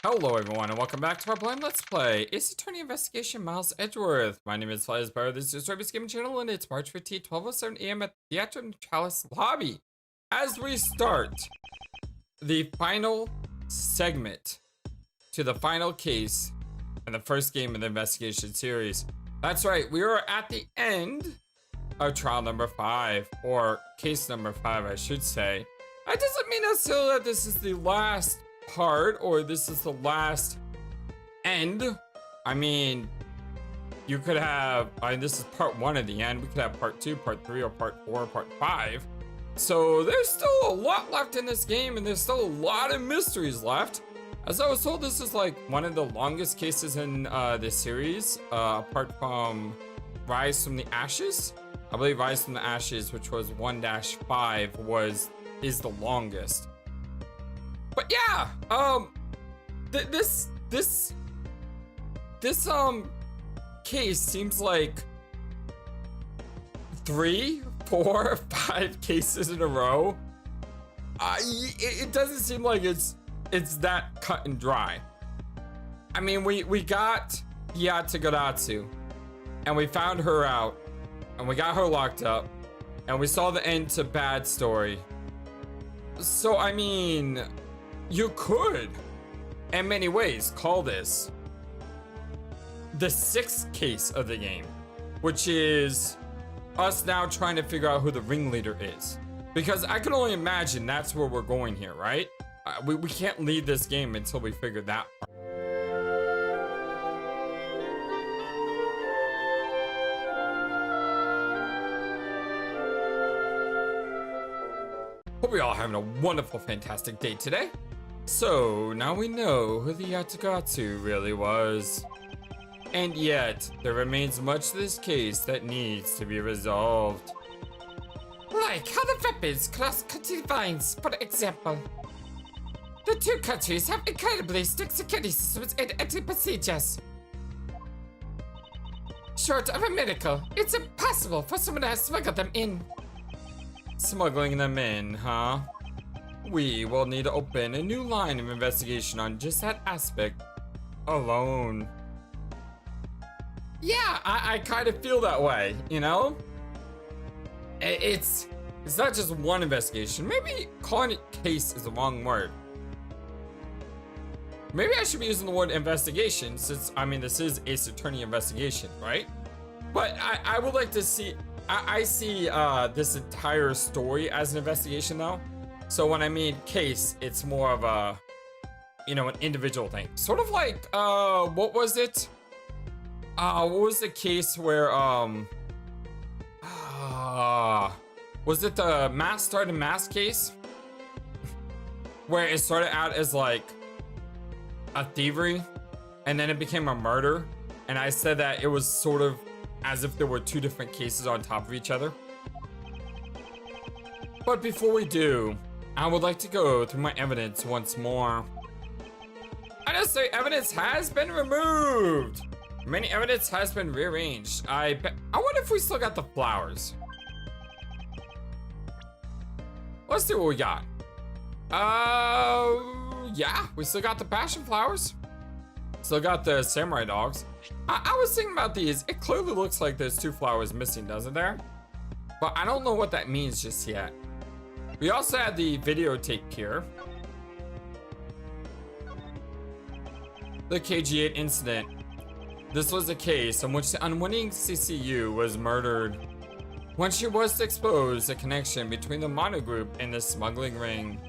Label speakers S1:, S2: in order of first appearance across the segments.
S1: Hello everyone and welcome back to our blind let's play Ace Attorney Investigation Miles Edgeworth. My name is FlightlessBird, this is Story's Gaming Channel, and it's March 15th, 12:07 AM at the Theatre Chalice lobby. As we start the final segment to the final case in the first game of the investigation series. That's right, we are at the end of trial number 5, or case number 5 I should say. That doesn't mean necessarily that this is the last part or this is the last end. I mean, you could have, this is part 1 of the end. We could have part 2, part 3, or part 4, or part 5. So there's still a lot left in this game, and there's still a lot of mysteries left. As I was told, this is like one of the longest cases in this series, apart from Rise from the Ashes. I believe Rise from the Ashes, which was 1-5, is the longest. But yeah, this case seems like 3, 4, 5 cases in a row. It doesn't seem like it's that cut and dry. I mean, we got Yatagaratsu, and we found her out, and we got her locked up, and we saw the end to Bad Story. So I mean, you could, in many ways, call this the 6th case of the game, which is us now trying to figure out who the ringleader is. Because I can only imagine that's where we're going here, right? We can't leave this game until we figure that part. Hope we all having a wonderful, fantastic day today. So, now we know who the Yatagaratsu really was. And yet, there remains much to this case that needs to be resolved.
S2: Like how the weapons cross country lines, for example. The two countries have incredibly strict security systems and entry procedures. Short of a miracle, it's impossible for someone to have smuggled them in.
S1: Smuggling them in, huh? We will need to open a new line of investigation on just that aspect alone. Yeah, I kind of feel that way, you know? It's not just one investigation. Maybe calling it case is the wrong word. Maybe I should be using the word investigation since, I mean, this is Ace Attorney investigation, right? But I would like to see, I see this entire story as an investigation though. So when I mean case, it's more of a, you know, an individual thing. Sort of like, what was it? What was the case where, was it the mass case? Where it started out as like a thievery, and then it became a murder. And I said that it was sort of as if there were 2 different cases on top of each other. But before we do, I would like to go through my evidence once more. I just say evidence has been removed. Many evidence has been rearranged. I wonder if we still got the flowers. Let's see what we got. Yeah, we still got the Passionflowers. Still got the samurai dogs. I was thinking about these. It clearly looks like there's 2 flowers missing, doesn't there? But I don't know what that means just yet. We also had the videotape here. The KG8 incident. This was a case in which the unwitting CCU was murdered when she was to expose the connection between the Mono group and the smuggling ring.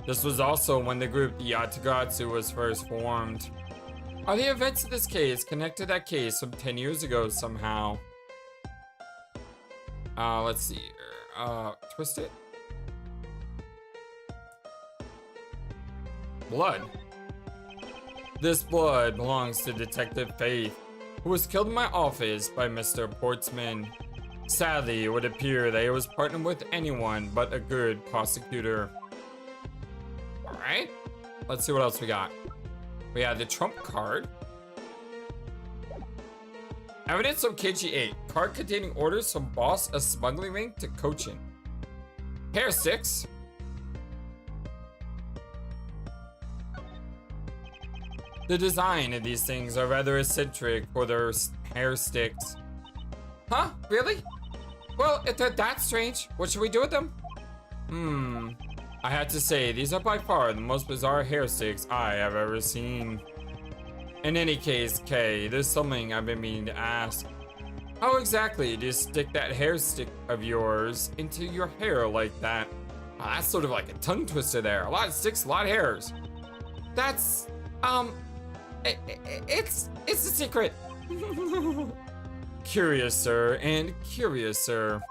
S1: This was also when the group the Yatagaratsu was first formed. Are the events of this case connected to that case from 10 years ago somehow? Let's see here. Twist it. Blood. This blood belongs to Detective Faith, who was killed in my office by Mr. Portsman. Sadly, it would appear that he was partnered with anyone but a good prosecutor. Alright, let's see what else we got. We have the trump card. Evidence of KG8. Card containing orders from boss of smuggling ring to Cochin. Hair sticks. The design of these things are rather eccentric for their hair sticks. Huh? Really? Well, if they're that strange, what should we do with them? I have to say, these are by far the most bizarre hair sticks I have ever seen. In any case, Kay, there's something I've been meaning to ask. How exactly do you stick that hair stick of yours into your hair like that? Oh, that's sort of like a tongue twister there. A lot of sticks, a lot of hairs. That's, it's a secret. Curious, sir, and curious, sir.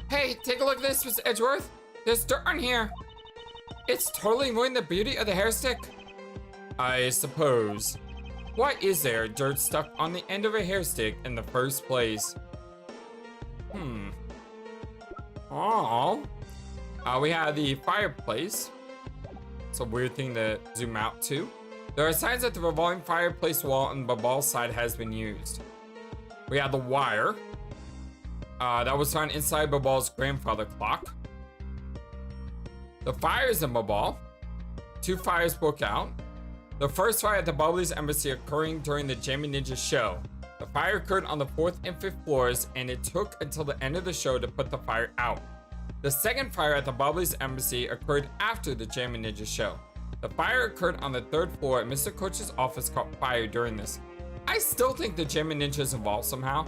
S1: Hey, take a look at this, Mr. Edgeworth. There's dirt on here. It's totally ruining the beauty of the hair stick. I suppose. Why is there dirt stuck on the end of a hair stick in the first place? Oh. We have the fireplace. It's a weird thing to zoom out to. There are signs that the revolving fireplace wall on Babal's side has been used. We have the wire. That was found inside Babal's grandfather clock. The fires in Babal. 2 fires broke out. The first fire at the Bubbly's embassy occurring during the Jamie Ninja show. The fire occurred on the 4th and 5th floors, and it took until the end of the show to put the fire out. The second fire at the Bubbly's embassy occurred after the Jamie Ninja show. The fire occurred on the 3rd floor, and Mr. Coach's office caught fire during this. I still think the Jamie Ninja is involved somehow.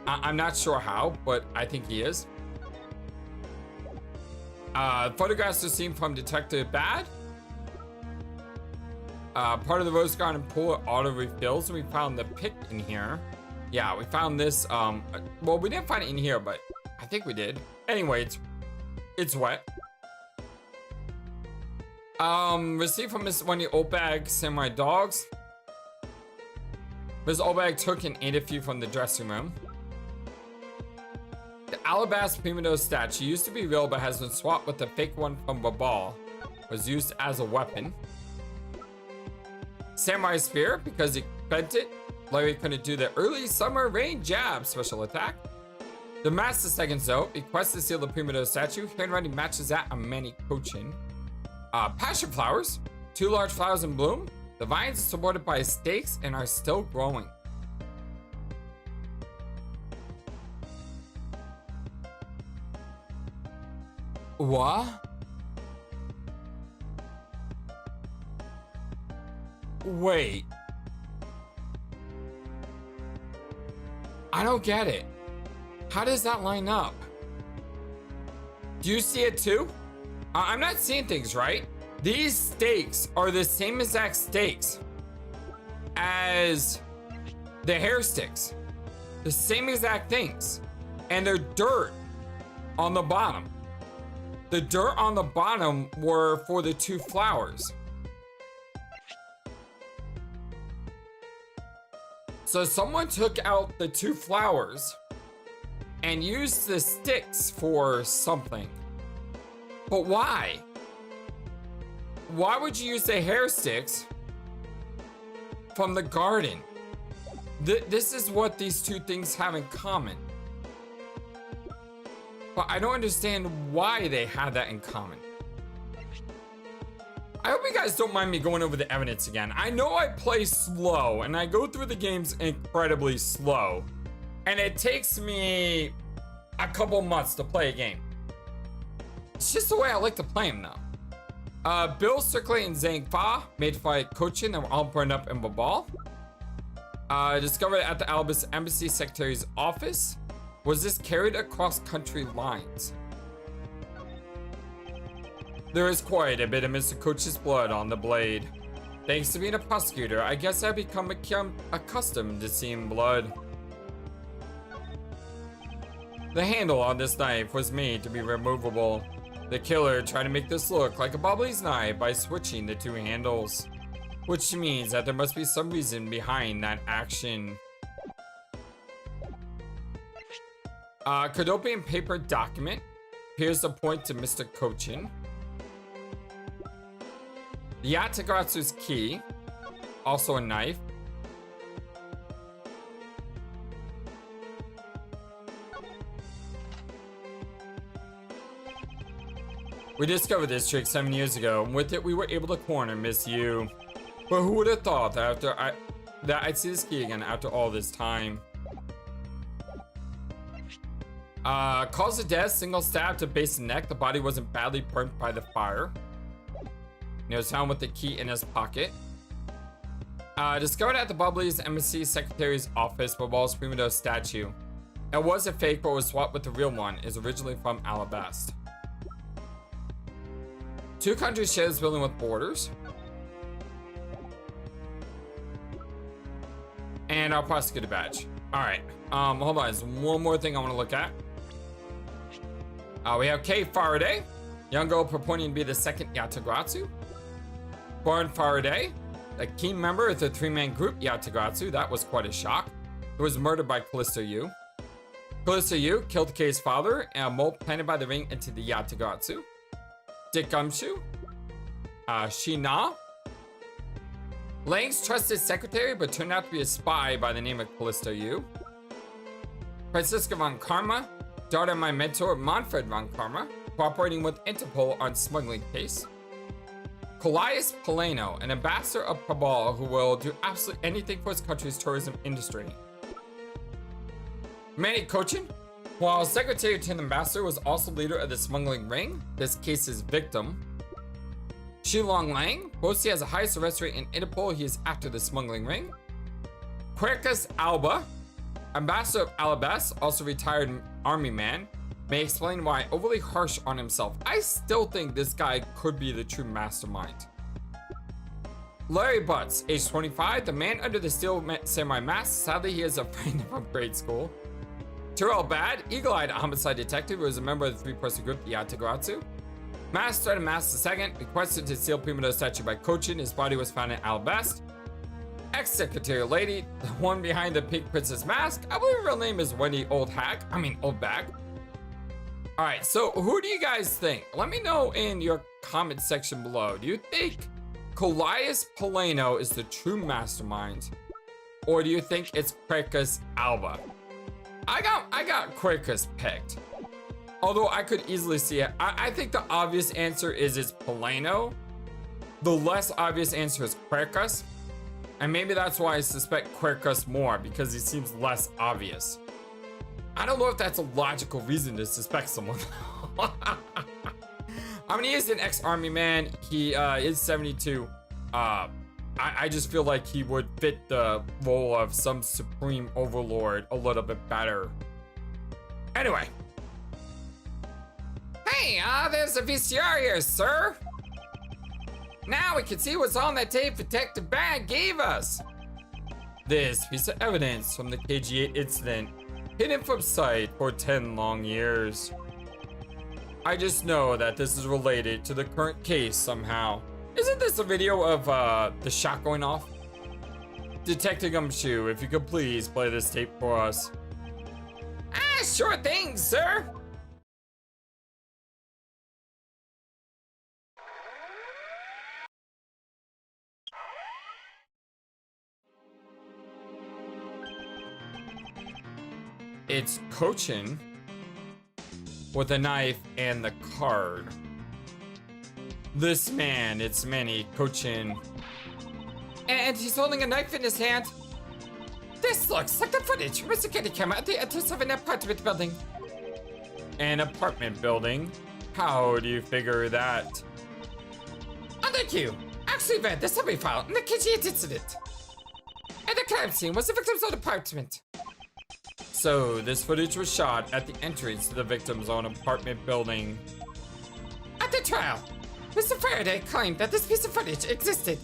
S1: I'm not sure how, but I think he is. Photographs are seen from Detective Bad. Part of the Rose Garden pool auto refills, and we found the pick in here. Yeah, we found this, well, we didn't find it in here, but I think we did. Anyway, it's wet. Received from Miss Wendy Oldbag Samurai Dogs. Miss Oldbag took and ate a few from the dressing room. The alabaster Primo statue used to be real but has been swapped with the fake one from Babal. Was used as a weapon. Samurai Spear, because he bent it, Larry couldn't do the early summer rain jab special attack. The Master Second Note requests to seal the Primo statue. Handwriting matches that of Manny Cochin. Passionflowers, 2 large flowers in bloom. The vines are supported by stakes and are still growing. What? Wait. I don't get it. How does that line up? Do you see it too? I'm not seeing things right. These stakes are the same exact stakes as the hair sticks. The same exact things. And they're dirt on the bottom. The dirt on the bottom were for the 2 flowers. So someone took out the 2 flowers and used the sticks for something. But why? Why would you use the hair sticks from the garden? This is what these 2 things have in common. But I don't understand why they have that in common. I hope you guys don't mind me going over the evidence again. I know I play slow, and I go through the games incredibly slow. And it takes me a couple months to play a game. It's just the way I like to play them, though. Bill, Circle, and Zhang Fa made by Cochin that were all burned up in Babal. Discovered at the Albus Embassy Secretary's office. Was this carried across country lines? There is quite a bit of Mr. Coach's blood on the blade. Thanks to being a prosecutor, I guess I've become accustomed to seeing blood. The handle on this knife was made to be removable. The killer tried to make this look like a Bubbly's knife by switching the 2 handles. Which means that there must be some reason behind that action. Cadopian paper document appears to point to Mr. Cochin. The Yatagratsu's key, also a knife. We discovered this trick 7 years ago, and with it we were able to corner Miss Yu. But who would have thought that I'd see this key again after all this time? Cause of death, single stab to base and neck. The body wasn't badly burnt by the fire. He was found with the key in his pocket. Discovered at the Bubbly's embassy secretary's office by Walls Primo's statue. It was a fake, but was swapped with the real one. It is originally from Alabast. 2 countries share this building with borders. And our prosecutor badge. Alright. Hold on. There's one more thing I want to look at. We have Kay Faraday. Young girl purporting to be the second Yatagratsu. Born Faraday. A key member of the 3-man group Yatagratsu. That was quite a shock. Who was murdered by Callisto Yu. Callisto Yu killed Kay's father and a mole planted by the ring into the Yatagratsu. Dick Gumshoe. Shina. Lang's trusted secretary, but turned out to be a spy by the name of Callisto Yu. Francisca von Karma, daughter of my mentor Manfred von Karma, cooperating with Interpol on smuggling case. Colias Paleno, an ambassador of Cabal who will do absolutely anything for his country's tourism industry. Manny Cochin, while secretary to the ambassador, was also leader of the smuggling ring, this case's victim. Shilong Lang, boasts he has the highest arrest rate in Interpol. He is after the smuggling ring. Quercus Alba, ambassador of Alabas, also retired army man, may explain why overly harsh on himself. I still think this guy could be the true mastermind. Larry Butts, age 25, the man under the steel samurai mask. Sadly, he is a friend from grade school. Terrell Bad, eagle-eyed homicide detective who is a member of the 3-person group, the Yatagratsu. Mask started Mask II, requested to steal Primo's statue by Cochin. His body was found in Alabast. Ex-secretary lady, the one behind the pink princess mask. I believe her real name is Wendy Old Bag. Alright, so who do you guys think? Let me know in your comment section below. Do you think Colias Paleno is the true mastermind? Or do you think it's Quercus Alba? I got Quercus picked. Although I could easily see it. I think the obvious answer is it's Paleno. The less obvious answer is Quercus. And maybe that's why I suspect Quercus more, because he seems less obvious. I don't know if that's a logical reason to suspect someone. I mean, he is an ex-army man. He is 72. I just feel like he would fit the role of some supreme overlord a little bit better. Anyway. Hey, there's a VCR here, sir. Now we can see what's on that tape Detective Bag gave us. This piece of evidence from the KG8 incident, hidden from sight for 10 long years. I just know that this is related to the current case somehow. Isn't this a video of the shot going off? Detective Gumshoe, if you could please play this tape for us. Sure thing, sir. It's Cochin with a knife and the card. This man, it's Manny Cochin. And he's holding a knife in his hand. This looks like the footage from a security camera at the entrance of an apartment building. An apartment building? How do you figure that? Oh, thank you. Actually read the summary file in the KG8 incident. And the crime scene was the victim's own apartment. So, this footage was shot at the entrance to the victim's own apartment building. At the trial, Mr. Faraday claimed that this piece of footage existed.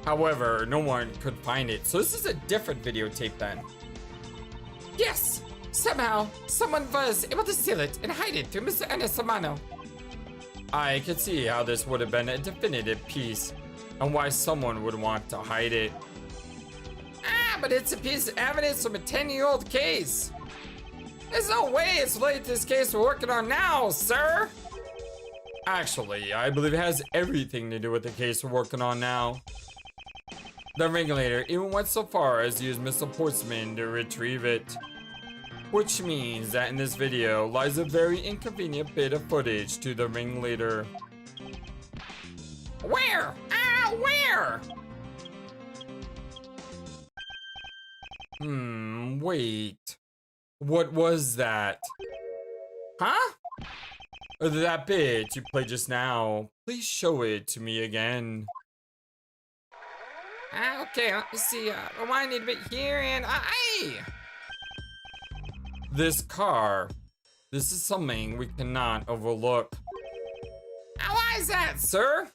S1: However, no one could find it, so this is a different videotape then. Yes! Somehow, someone was able to steal it and hide it through Mr. Ernest Amano. I could see how this would have been a definitive piece, and why someone would want to hide it. But it's a piece of evidence from a 10-year-old case. There's no way it's related to this case we're working on now, sir. Actually, I believe it has everything to do with the case we're working on now. The ringleader even went so far as to use Mr. Portsman to retrieve it. Which means that in this video lies a very inconvenient bit of footage to the ringleader.
S2: Where? Ah, where?
S1: Wait. What was that? Huh? That bit you played just now. Please show it to me again.
S2: Okay, let me see. Rewind it a bit here and aye.
S1: This car. This is something we cannot overlook.
S2: Why is that,
S1: Sir?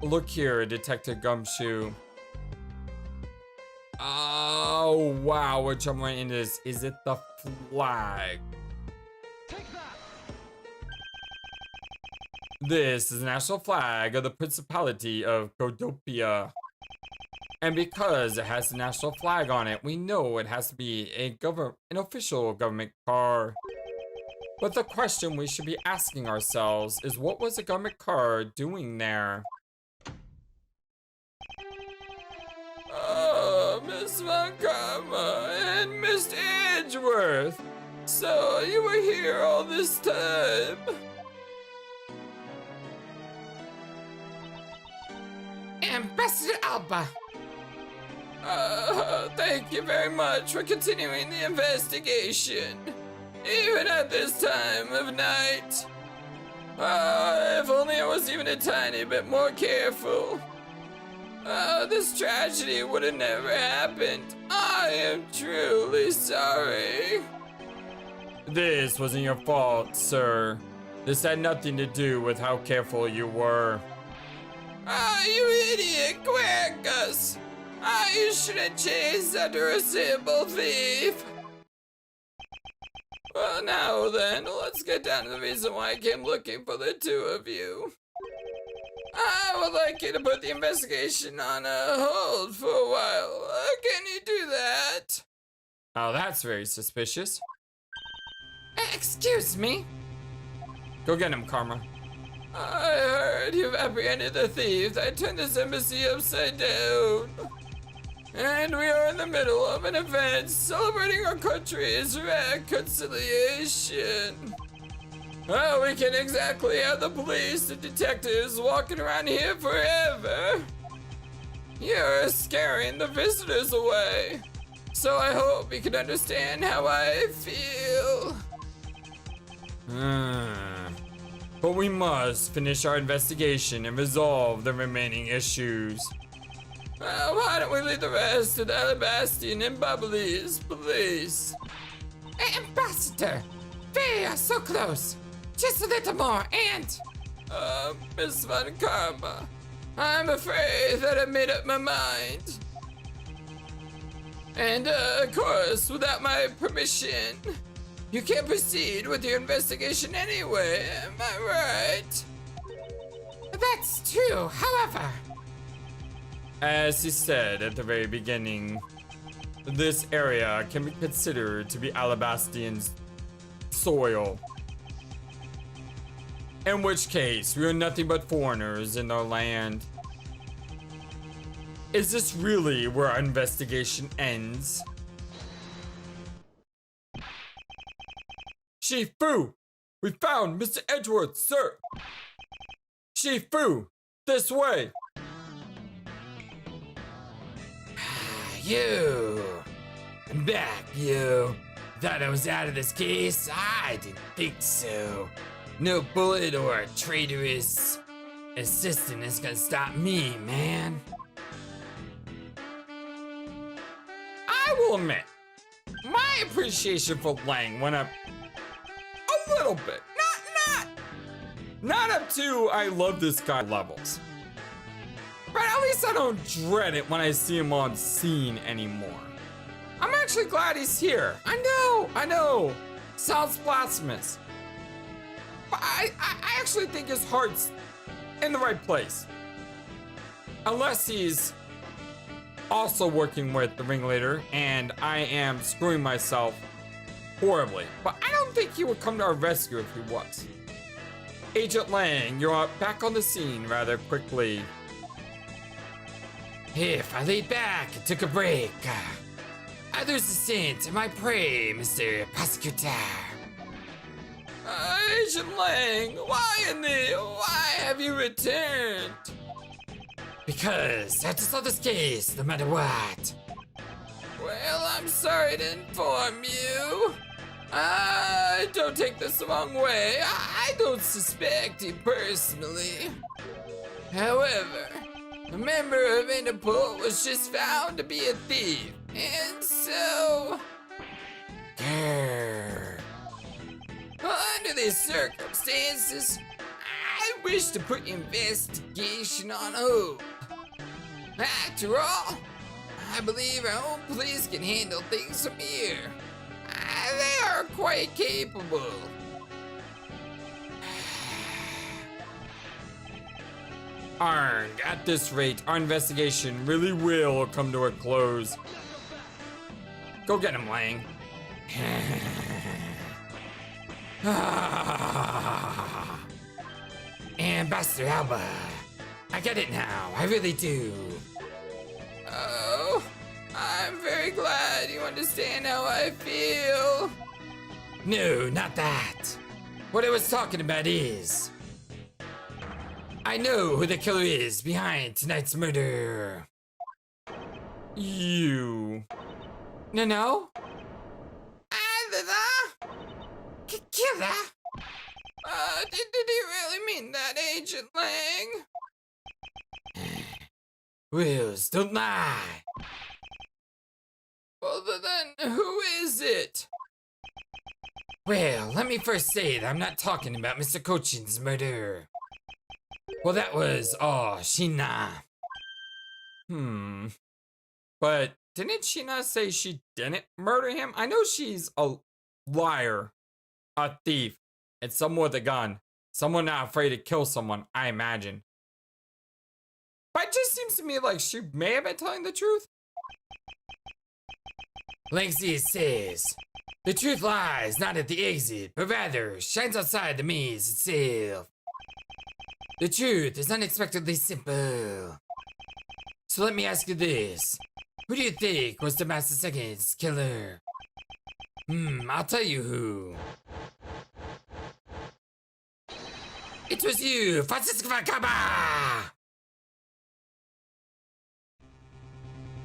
S1: Look here, Detective Gumshoe. Oh, wow, we're jumping right into this. Is it the flag?
S3: Take that.
S1: This is the national flag of the Principality of Godopia. And because it has the national flag on it, we know it has to be an official government car. But the question we should be asking ourselves is, what was the government car doing there? Oh, Miss Montgomery and Mr. Edgeworth. So you were here all this time?
S2: Ambassador Alba.
S1: Thank you very much for continuing the investigation, even at this time of night. If only I was even a tiny bit more careful. This tragedy would have never happened. I am truly sorry. This wasn't your fault, sir. This had nothing to do with how careful you were. You idiot, Quackus! You should have chased after a simple thief. Well, now then, let's get down to the reason why I came looking for the two of you. I would like you to put the investigation on hold for a while. Can you do that? Oh, that's very suspicious.
S2: Excuse me?
S1: Go get him, Karma. I heard you've apprehended the thief that turned this embassy upside down. And we are in the middle of an event celebrating our country's reconciliation. Oh, we can't exactly have the police and detectives walking around here forever. You're scaring the visitors away. So I hope you can understand how I feel. But we must finish our investigation and resolve the remaining issues. Why don't we leave the rest to the Alabastian and Bubbly's police?
S2: Ambassador, they are so close. Just a little more, and...
S1: Miss Von Karma, I'm afraid that I made up my mind. And, of course, without my permission, you can't proceed with your investigation anyway, am I right?
S2: That's true, however...
S1: As he said at the very beginning, this area can be considered to be Alabastian's soil. In which case, we are nothing but foreigners in our land. Is this really where our investigation ends? Chief Fu! We found Mr. Edgeworth, sir! Chief Fu! This way!
S2: You! I'm back, you! Thought I was out of this case? I didn't think so. No bullet or traitorous assistant is gonna stop me, man.
S1: I will admit, my appreciation for Lang went up a little bit. Not up to I love this guy levels. But at least I don't dread it when I see him on scene anymore. I'm actually glad he's here. I know. Sounds blasphemous. But I actually think his heart's in the right place. Unless he's also working with the ringleader and I am screwing myself horribly. But I don't think he would come to our rescue if he was. Agent Lang, you're back on the scene rather quickly.
S2: If I laid back and took a break, Others assent to my prey, Mr. Prosecutor.
S1: Agent Lang, why have you returned?
S2: Because I have to solve this case no matter what.
S1: Well, I'm sorry to inform you. Don't take this the wrong way. I don't suspect you personally. However, a member of Interpol was just found to be a thief, and so... Under these circumstances, I wish to put your investigation on hold. After all, I believe our own police can handle things from here. They are quite capable. Arg, at this rate, our investigation really will come to a close. Go get him, Lang.
S2: Ambassador Alba, I get it now, I really do.
S1: Oh, I'm very glad you understand how I feel.
S2: No, not that. What I was talking about is... I know who the killer is behind tonight's murder.
S1: You.
S2: No?
S1: Killer? Did he really mean that, Agent Lang?
S2: Wills, don't lie.
S1: Well, then who is it?
S2: Well, let me first say that I'm not talking about Mr. Cochin's murder. Well, that was Sheena.
S1: But didn't Sheena say she didn't murder him? I know she's a liar, a thief, and someone with a gun. Someone not afraid to kill someone, I imagine. But it just seems to me like she may have been telling the truth.
S2: Langsy says, the truth lies not at the exit, but rather shines outside the maze itself. The truth is unexpectedly simple. So let me ask you this. Who do you think was the Master Second's killer? I'll tell you who. It was you, Francisco Vakaba!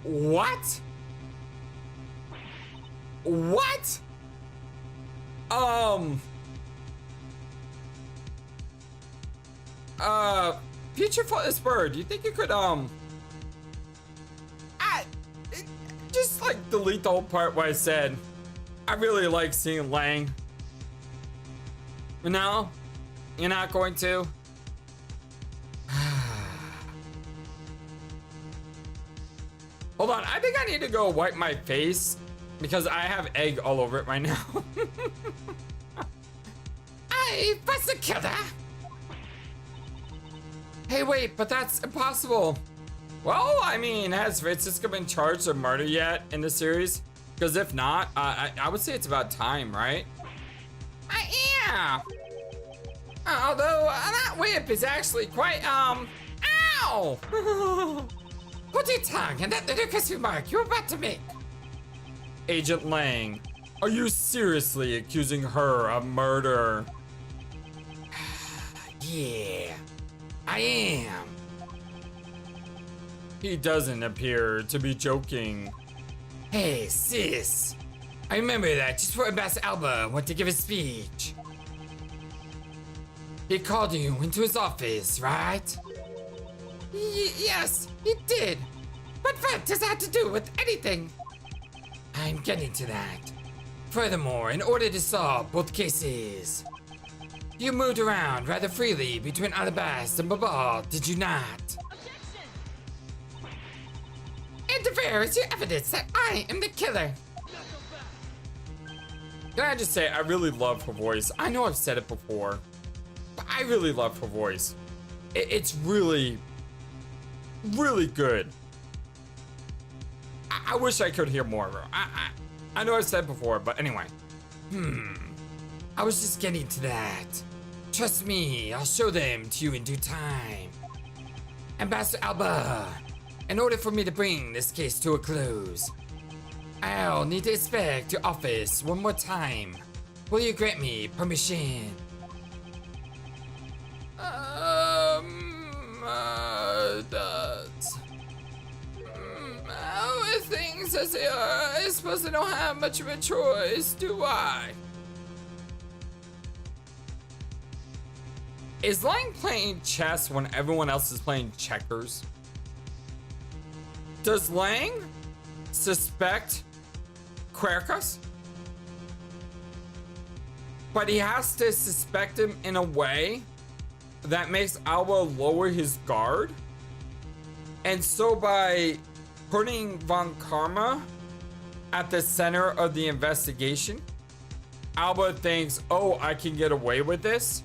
S1: What? What? Future FlightlessBird, do you think you could, just like delete the whole part where I said, I really like seeing Lang. No? You're not going to? Hold on, I think I need to go wipe my face because I have egg all over it right now.
S2: I was the killer!
S1: Hey, wait, but that's impossible. Well, I mean, has Francisco been charged of murder yet in the series? Because if not, I would say it's about time, right? Yeah. Although, that whip is actually quite, ow!
S2: Hold your tongue and that ludicrous remark you're about to make.
S1: Agent Lang, are you seriously accusing her of murder?
S2: Yeah, I am.
S1: He doesn't appear to be joking.
S2: Hey, sis. I remember that just before Ambassador Alba went to give his speech. He called you into his office, right?
S1: Yes, he did.
S2: But what does that have to do with anything? I'm getting to that. Furthermore, in order to solve both cases, you moved around rather freely between Alabasta and Babal, did you not? And there is your evidence that I am the killer.
S1: Can I just say, I really love her voice. I know I've said it before, but I really love her voice. It's really, really good. I wish I could hear more of her. I know I've said it before, but anyway.
S2: I was just getting to that. Trust me, I'll show them to you in due time. Ambassador Alba, in order for me to bring this case to a close, I'll need to inspect your office one more time. Will you grant me permission?
S1: Does. How are things as they are? I suppose I don't have much of a choice, do I? Is Lang playing chess when everyone else is playing checkers? Does Lang suspect Quercus? But he has to suspect him in a way that makes Alba lower his guard. And so by putting Von Karma at the center of the investigation, Alba thinks, oh, I can get away with this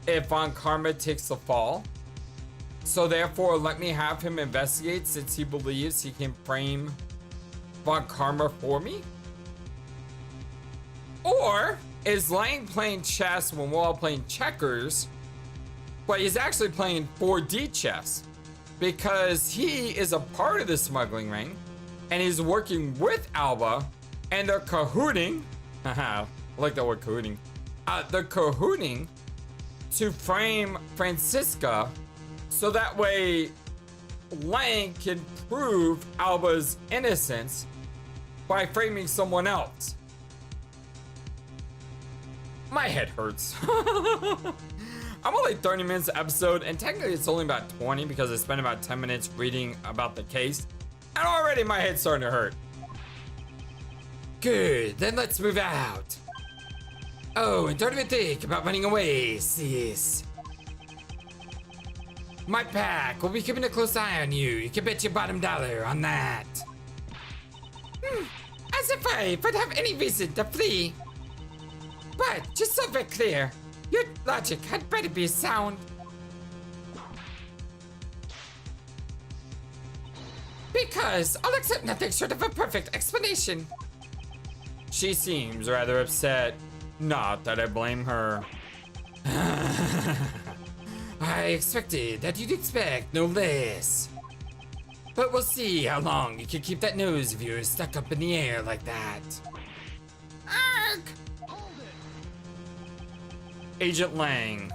S1: if Von Karma takes the fall. So therefore, let me have him investigate since he believes he can frame Von Karma for me. Or is Lang playing chess when we're all playing checkers, but he's actually playing 4D chess because he is a part of the smuggling ring and he's working with Alba and they're cahooting. Haha, I like that word cahooting. They're cahooting to frame Francisca so that way Lang can prove Alba's innocence by framing someone else. My head hurts. I'm only 30 minutes episode, and technically it's only about 20 because I spent about 10 minutes reading about the case, and already my head's starting to hurt.
S2: Good, then let's move out. Oh, and don't even think about running away, sis. My pack will be keeping a close eye on you. You can bet your bottom dollar on that. As if I would have any reason to flee. But, just so we're clear, your logic had better be sound. Because I'll accept nothing short of a perfect explanation.
S1: She seems rather upset. Not that I blame her.
S2: I expected that you'd expect no less. But we'll see how long you can keep that nose of yours stuck up in the air like that.
S1: Arg! Agent Lang,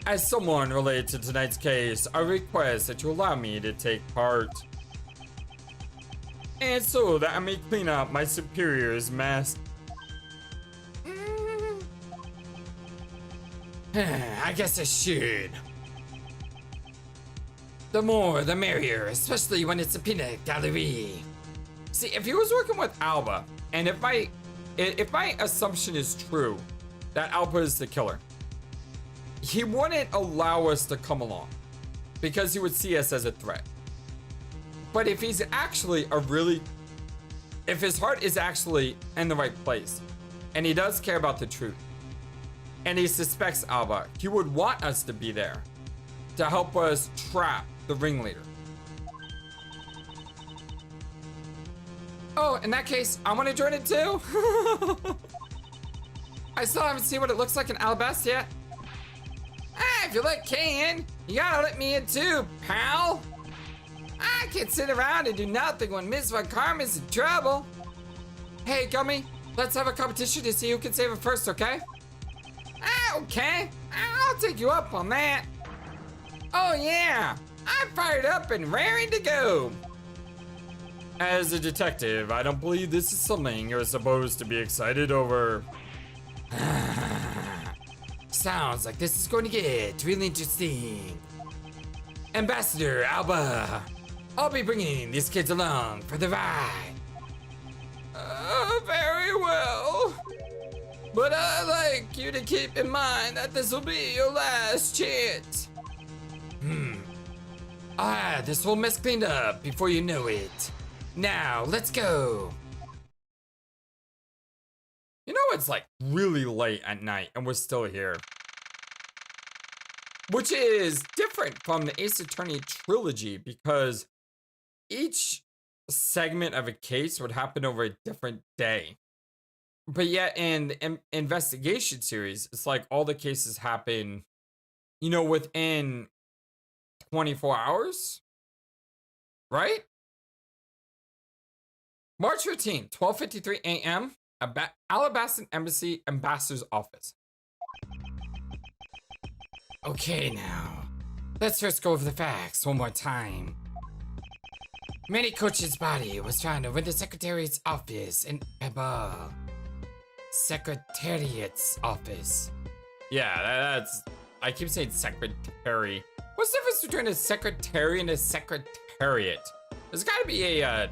S1: as someone related to tonight's case, I request that you allow me to take part. And so that I may clean up my superior's mess.
S2: I guess I should. The more, the merrier, especially when it's a peanut gallery.
S1: See, if he was working with Alba, and if my assumption is true, that Alba is the killer, he wouldn't allow us to come along because he would see us as a threat. But if he's actually if his heart is actually in the right place, and he does care about the truth, and he suspects Alba, he would want us to be there to help us trap the ringleader. Oh, in that case, I want to join it too. I still haven't seen what it looks like in Alabasta yet. If you let Kay in, you gotta let me in too, pal. I can't sit around and do nothing when Miss Von Karma's in trouble. Hey, Gummy, let's have a competition to see who can save it first, okay? Okay, I'll take you up on that. Oh yeah, I'm fired up and raring to go. As a detective, I don't believe this is something you're supposed to be excited over.
S2: Sounds like this is going to get really interesting. Ambassador Alba, I'll be bringing these kids along for the ride.
S1: Very well. But I'd like you to keep in mind that this will be your last chance.
S2: I'll have this whole mess cleaned up before you know it. Now, let's go.
S1: You know, it's like really late at night and we're still here. Which is different from the Ace Attorney trilogy because each segment of a case would happen over a different day. But yet in the investigation series, it's like all the cases happen, you know, within 24 hours, right? March 15, 12:53 a.m. Alabaston Embassy Ambassador's Office.
S2: Okay, now, let's first go over the facts one more time. Manny Coach's body was found over the Secretariat's office in Pebble. Secretariat's office.
S1: Yeah, that's... I keep saying secretary. What's the difference between a secretary and a secretariat? There's gotta be a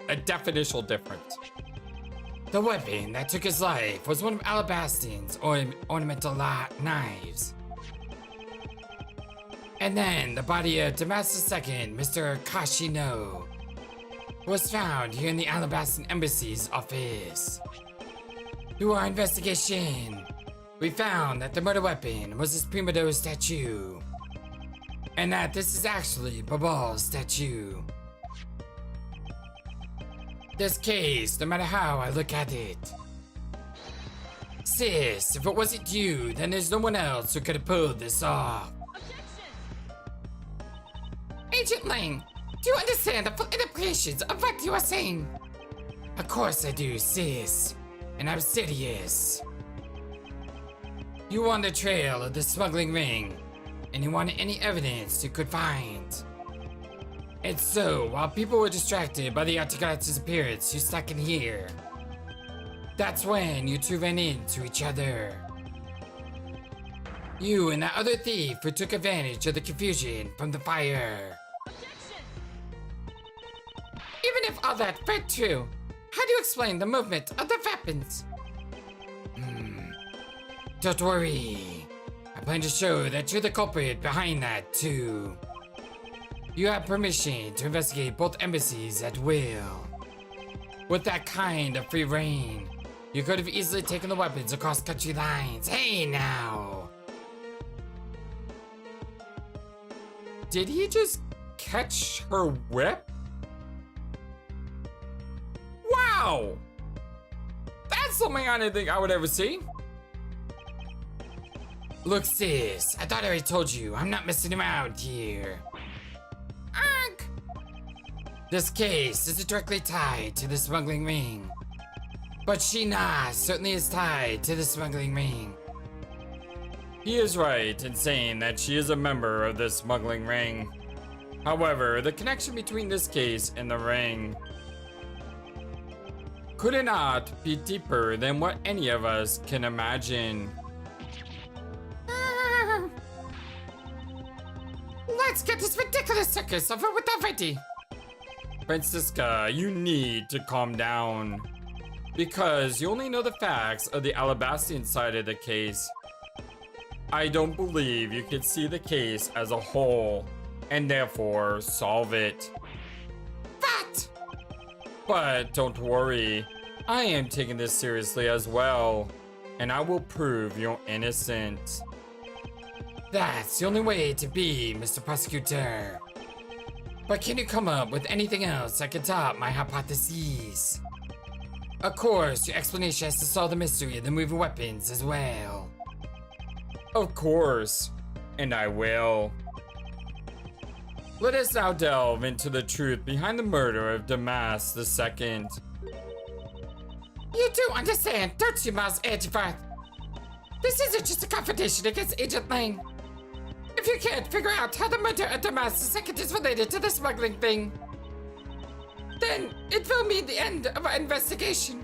S1: definitional difference.
S2: The weapon that took his life was one of Alabaston's ornamental knives. And then the body of Damascus II, Mr. Kashino, was found here in the Alabaston Embassy's office. Through our investigation, we found that the murder weapon was his prima dose statue, and that this is actually Babal's statue. This case, no matter how I look at it. Sis, if it wasn't you, then there's no one else who could have pulled this off. Agent Lang, do you understand the full implications of what you are saying? Of course I do, sis. And I'm serious. You were on the trail of the smuggling ring, and you wanted any evidence you could find. And so, while people were distracted by the Articulate disappearance, you stuck in here. That's when you two ran into each other. You and that other thief who took advantage of the confusion from the fire. Even if all that were true, how do you explain the movement of the weapons? Don't worry. I plan to show that you're the culprit behind that, too. You have permission to investigate both embassies at will. With that kind of free reign, you could have easily taken the weapons across country lines. Hey, now!
S1: Did he just catch her whip? Wow! That's something I didn't think I would ever see.
S2: Look, sis, I thought I already told you, I'm not messing around here. Ark! This case is directly tied to the smuggling ring. But Sheena certainly is tied to the smuggling ring.
S1: He is right in saying that she is a member of the smuggling ring. However, the connection between this case and the ring could it not be deeper than what any of us can imagine?
S2: Let's get this ridiculous circus over with already.
S1: Francisca, you need to calm down. Because you only know the facts of the Alabastion side of the case. I don't believe you can see the case as a whole, and therefore solve it.
S2: But!
S1: But don't worry, I am taking this seriously as well, and I will prove you're innocent.
S2: That's the only way to be, Mr. Prosecutor. But can you come up with anything else that can top my hypotheses? Of course, your explanation has to solve the mystery of the moving weapons as well.
S1: Of course, and I will. Let us now delve into the truth behind the murder of Damas II.
S2: You do understand, don't you, Miles Edgeworth? This isn't just a confrontation against Agent Lang. If you can't figure out how the murder of Damas II is related to the smuggling thing, then it will mean the end of our investigation.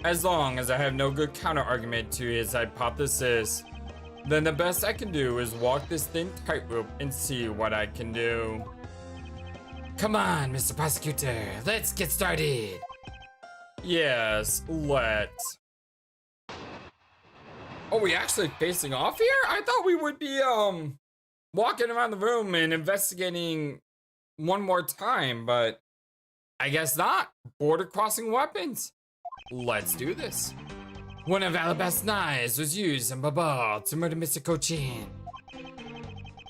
S1: As long as I have no good counter-argument to his hypothesis, then the best I can do is walk this thin tightrope and see what I can do.
S2: Come on, Mr. Prosecutor, let's get started.
S1: Yes, let's. Oh, we actually facing off here? I thought we would be, walking around the room and investigating one more time, but I guess not. Border crossing weapons. Let's do this.
S2: One of Alabast's knives was used in Babal to murder Mr. Cochin.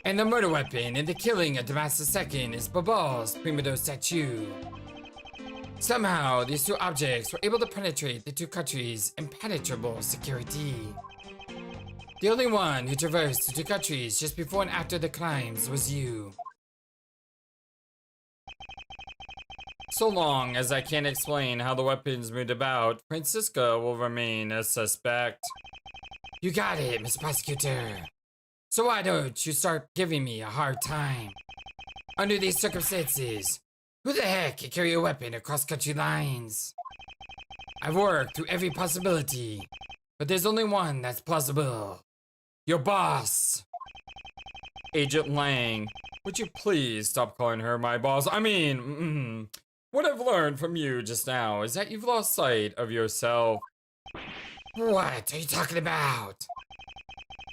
S2: And the murder weapon in the killing of Damas II is Babal's prima dose statue. Somehow, these two objects were able to penetrate the two countries' impenetrable security. The only one who traversed the two countries just before and after the crimes was you.
S1: So long as I can't explain how the weapons moved about, Francisca will remain a suspect.
S2: You got it, Mr. Prosecutor. So why don't you start giving me a hard time? Under these circumstances, who the heck can carry a weapon across country lines? I've worked through every possibility, but there's only one that's plausible. Your boss.
S1: Agent Lang, would you please stop calling her my boss? I mean, what I've learned from you just now is that you've lost sight of yourself.
S2: What are you talking about?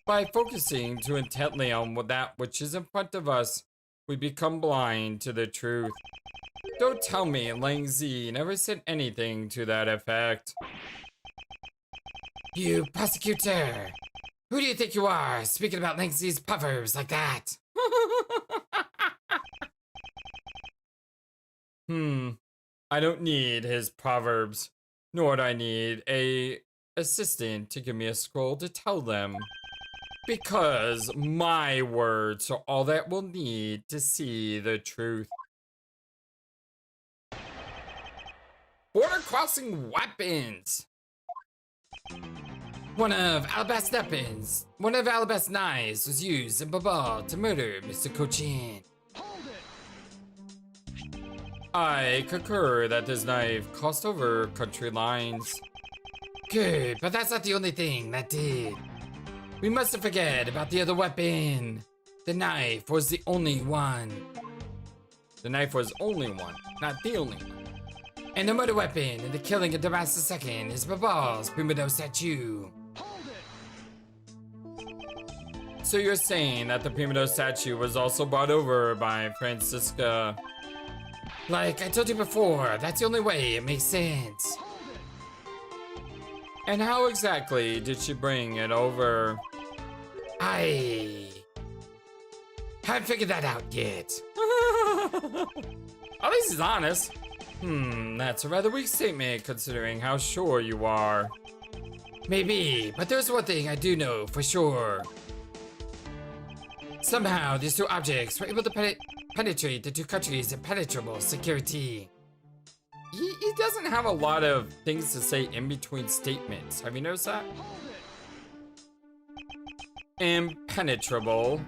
S1: By focusing too intently on that which is in front of us, we become blind to the truth. Don't tell me Lang Z never said anything to that effect.
S2: You prosecutor! Who do you think you are, speaking about Lang Z's proverbs like that?
S1: I don't need his proverbs, nor do I need a assistant to give me a scroll to tell them. Because my words are all that we'll need to see the truth. Border crossing weapons!
S2: One of Alabast's knives was used in Babal to murder Mr. Cochin.
S3: Hold it!
S1: I concur that this knife crossed over country lines.
S2: Good, but that's not the only thing that did. We mustn't forget about the other weapon. The knife was the only one.
S1: The knife was only one, not the only one.
S2: And the murder weapon in the killing of Damas II is Babal's Primido statue.
S3: Hold it!
S1: So you're saying that the Primido statue was also brought over by Francisca?
S2: Like I told you before, that's the only way it makes sense.
S1: And how exactly did she bring it over?
S2: I haven't figured that out yet.
S1: At least he's honest. That's a rather weak statement considering how sure you are.
S2: Maybe, but there's one thing I do know for sure. Somehow, these two objects were able to penetrate the two countries' impenetrable security.
S1: He doesn't have a lot of things to say in between statements. Have you noticed that? Impenetrable?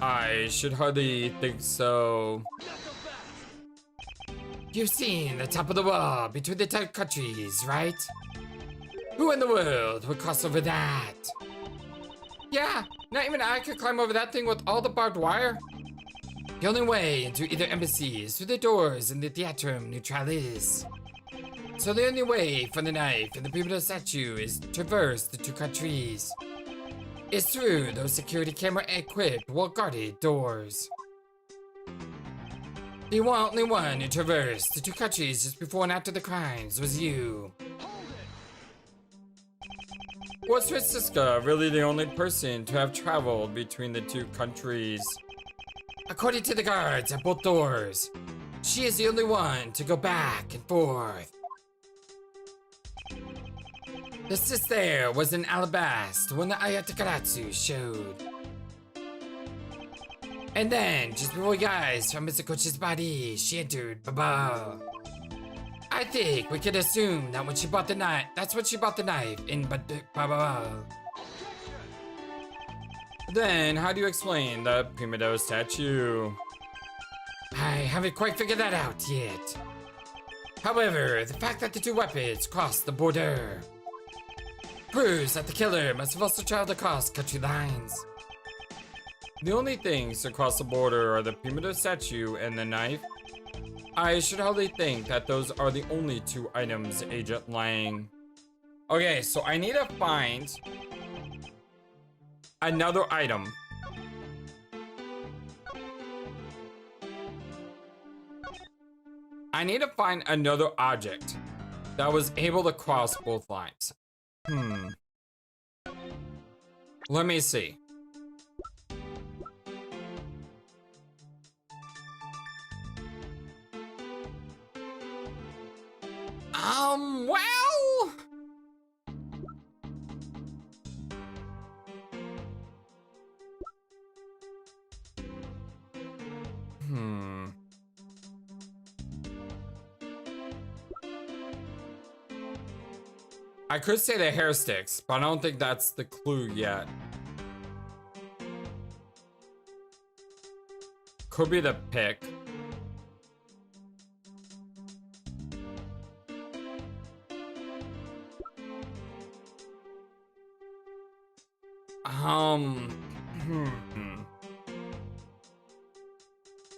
S1: I should hardly think so.
S2: You've seen the top of the wall between the two countries, right? Who in the world would cross over that?
S1: Yeah, not even I could climb over that thing with all the barbed wire.
S2: The only way into either embassy is through the doors in the Theatrum Neutralis. So the only way from the knife and the Primido statue is to traverse the two countries. It's through those security camera equipped, well-guarded doors. The only one who traversed the two countries just before and after the crimes was you.
S1: Was Francisca really the only person to have traveled between the two countries?
S2: According to the guards at both doors, she is the only one to go back and forth. The sis there was in Alabast when the Ayatakaratsu showed. And then, just before you guys found Mr. Kochi's body, she entered Baba. I think we can assume that when she bought the knife, that's when she bought the knife in Baba.
S1: Then, how do you explain the Primido statue?
S2: I haven't quite figured that out yet. However, the fact that the two weapons crossed the border proves that the killer must have also traveled across country lines.
S1: The only things across the border are the Primido statue and the knife. I should hardly think that those are the only two items, Agent Lang. Okay, so I need to find another item. I need to find another object that was able to cross both lines. Let me see. Well... I could say the hair sticks, but I don't think that's the clue yet. Could be the pick.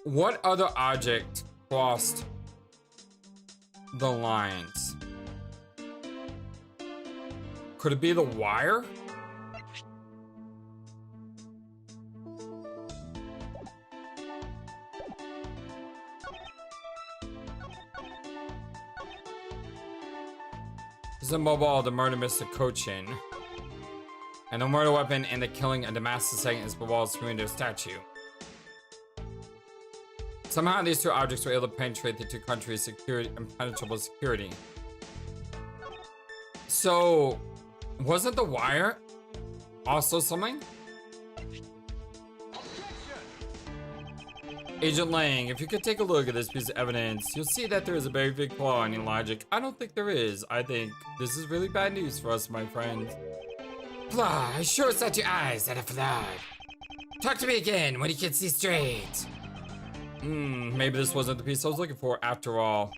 S1: What other object crossed the lines? Could it be the wire? This is a mobile, the murder Mr. Cochin. And the murder weapon and the killing of Damascus II is Bawal's community statue. Somehow these two objects were able to penetrate the two countries' security, impenetrable security. So, wasn't the wire also something? Agent Lang, if you could take a look at this piece of evidence, you'll see that there is a very big flaw in your logic. I don't think there is. I think this is really bad news for us, my friend.
S2: Flaw, I sure set your eyes that are flawed. Talk to me again when you can see straight.
S1: Maybe this wasn't the piece I was looking for after all.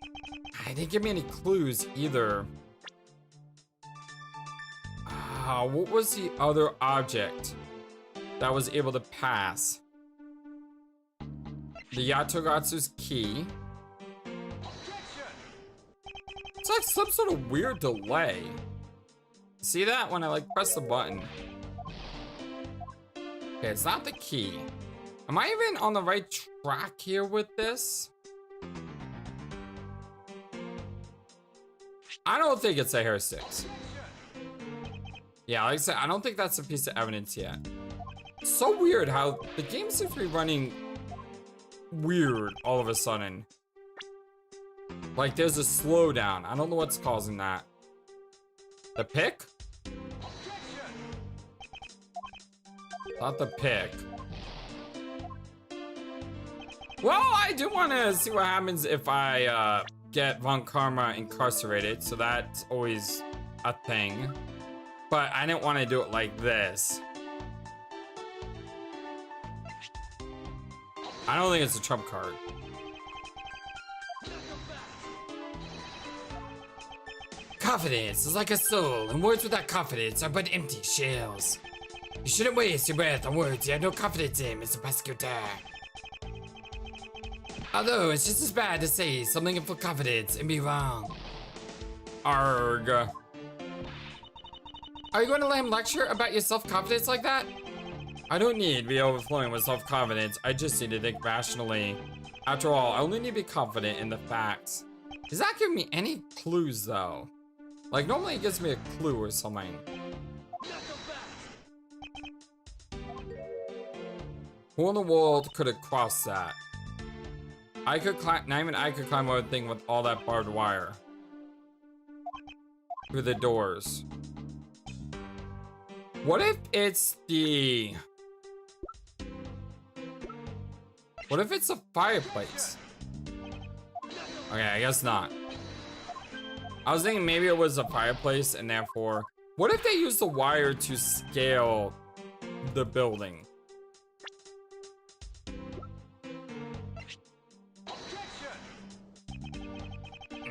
S1: I didn't give me any clues either. What was the other object that was able to pass? The Yatogatsu's key. It's like some sort of weird delay. See that when I like press the button? Okay, it's not the key. Am I even on the right track here with this? I don't think it's a hair sticks. Yeah, like I said, I don't think that's a piece of evidence yet. So weird how the game seems to be running weird all of a sudden. Like there's a slowdown. I don't know what's causing that. The pick? Not the pick. Well, I do want to see what happens if I get Von Karma incarcerated, so that's always a thing. But I didn't want to do it like this. I don't think it's a trump card.
S2: Confidence is like a soul, and words without confidence are but empty shells. You shouldn't waste your breath on words you have no confidence in, Mr. Prosecutor. Although it's just as bad to say something in full confidence and be wrong.
S1: Arg. Are you going to let him lecture about your self-confidence like that? I don't need to be overflowing with self-confidence. I just need to think rationally. After all, I only need to be confident in the facts. He's not giving me any clues though. Like normally he gives me a clue or something. Who in the world could have crossed that? I could climb, not even I could climb over the thing with all that barbed wire. Through the doors. What if it's the... What if it's a fireplace? Okay, I guess not. I was thinking maybe it was a fireplace and therefore... What if they use the wire to scale the building?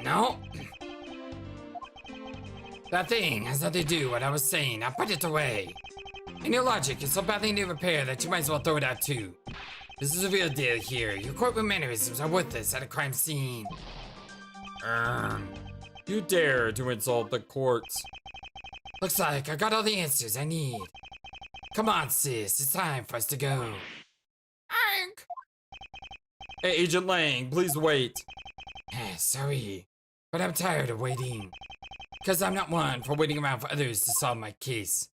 S2: No. That thing has nothing to do with what I was saying. Now put it away. And your logic is so badly in repair that you might as well throw it out too. This is a real deal here. Your courtroom mannerisms are worthless at a crime scene.
S1: You dare to insult the courts.
S2: Looks like I got all the answers I need. Come on, sis. It's time for us to go.
S1: Hey, Agent Lang, please wait.
S2: Sorry, but I'm tired of waiting. Because I'm not one for waiting around for others to solve my case.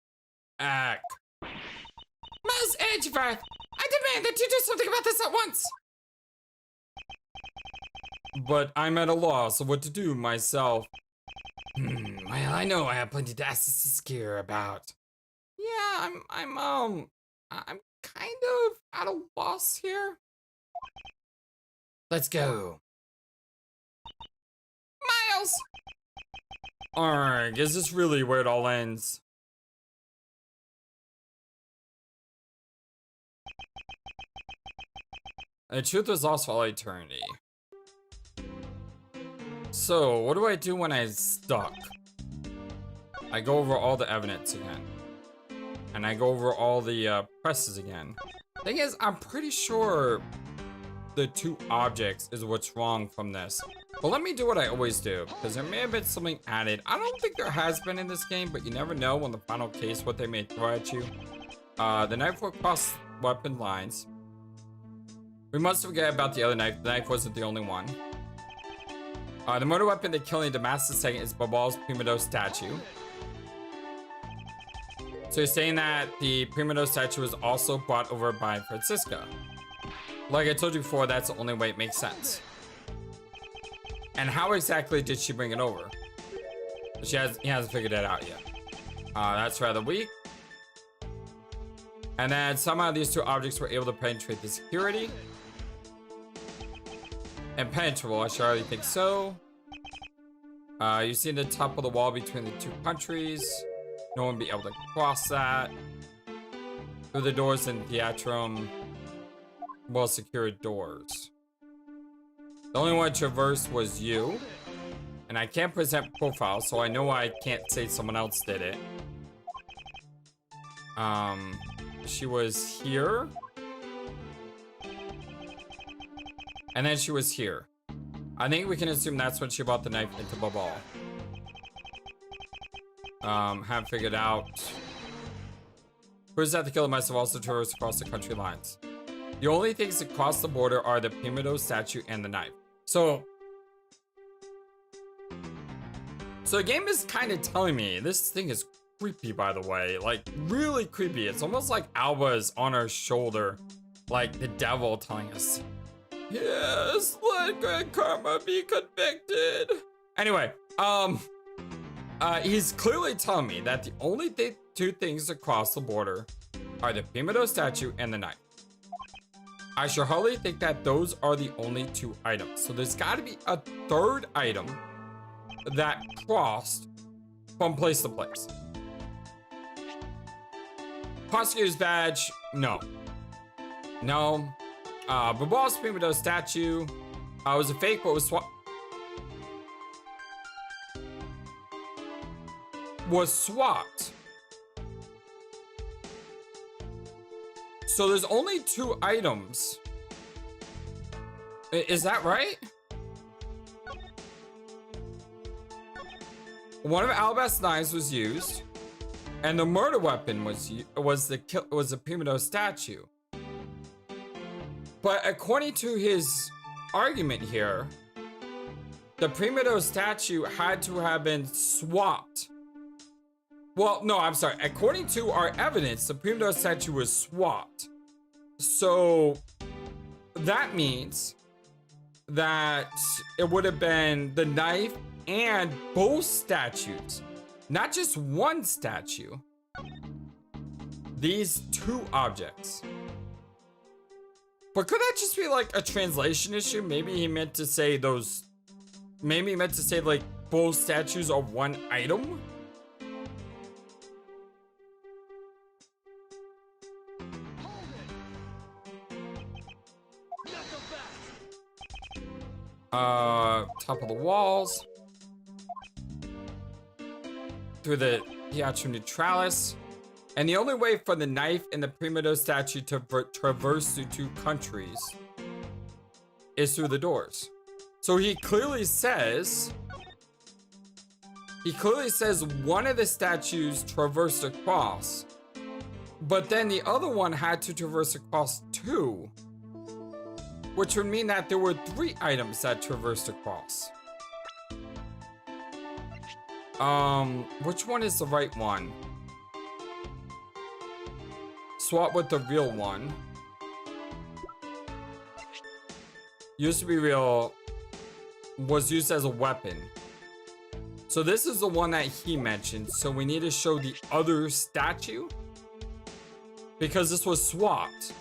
S1: Ack.
S2: Miles Edgeworth, I demand that you do something about this at once.
S1: But I'm at a loss of what to do myself.
S2: Well, I know I have plenty to ask Mrs. Skier about.
S1: Yeah, I'm kind of at a loss here.
S2: Let's go.
S1: Miles! Arg, is this really where it all ends? The truth was lost for all eternity. So, what do I do when I'm stuck? I go over all the evidence again. And I go over all the presses again. Thing is, I'm pretty sure the two objects is what's wrong from this. But let me do what I always do, because there may have been something added. I don't think there has been in this game, but you never know on the final case what they may throw at you. The knife will cross weapon lines. We must forget about the other knife. The knife wasn't the only one. The motor weapon that killing Damascus II is Babal's Primo statue. So you're saying that the Primo statue was also brought over by Francisca. Like I told you before, that's the only way it makes sense. And how exactly did she bring it over? He hasn't figured that out yet. That's rather weak. And then somehow these two objects were able to penetrate the security. Impenetrable, I surely think so. You see the top of the wall between the two countries. No one be able to cross that. Through the doors in Theatrum. Well secured doors. The only one traversed was you. And I can't present profile, so I know I can't say someone else did it. She was here. And then she was here. I think we can assume that's when she brought the knife into Babal. Haven't figured out. Who's that to kill myself also traversed across the country lines. The only things across the border are the Primo statue and the knife. So the game is kind of telling me this thing is creepy, by the way. Like, really creepy. It's almost like Alba is on our shoulder. Like the devil telling us, yes, let Grand Karma be convicted. Anyway, he's clearly telling me that the only two things across the border are the Primo statue and the knife. I sure hardly think that those are the only two items. So there's got to be a third item that crossed from place to place. Prosecutor's badge, no. No. Babal's Primo statue was a fake, but was swapped. So there's only two items. Is that right? One of Albast's knives was used, and the murder weapon was the Primo statue. But according to his argument here, the Primo statue had to have been swapped. Well, no, I'm sorry. According to our evidence, the Primo statue was swapped. So that means that it would have been the knife and both statues, not just one statue. These two objects. But could that just be like a translation issue? Maybe he meant to say those. Maybe he meant to say like both statues are one item. Top of the walls. Through the Theatrum Neutralis. And the only way for the knife and the Primo statue to traverse the two countries is through the doors. So he clearly says one of the statues traversed across, but then the other one had to traverse across two. Which would mean that there were three items that traversed across. Which one is the right one? Swap with the real one. Used to be real. Was used as a weapon. So this is the one that he mentioned. So we need to show the other statue. Because this was swapped.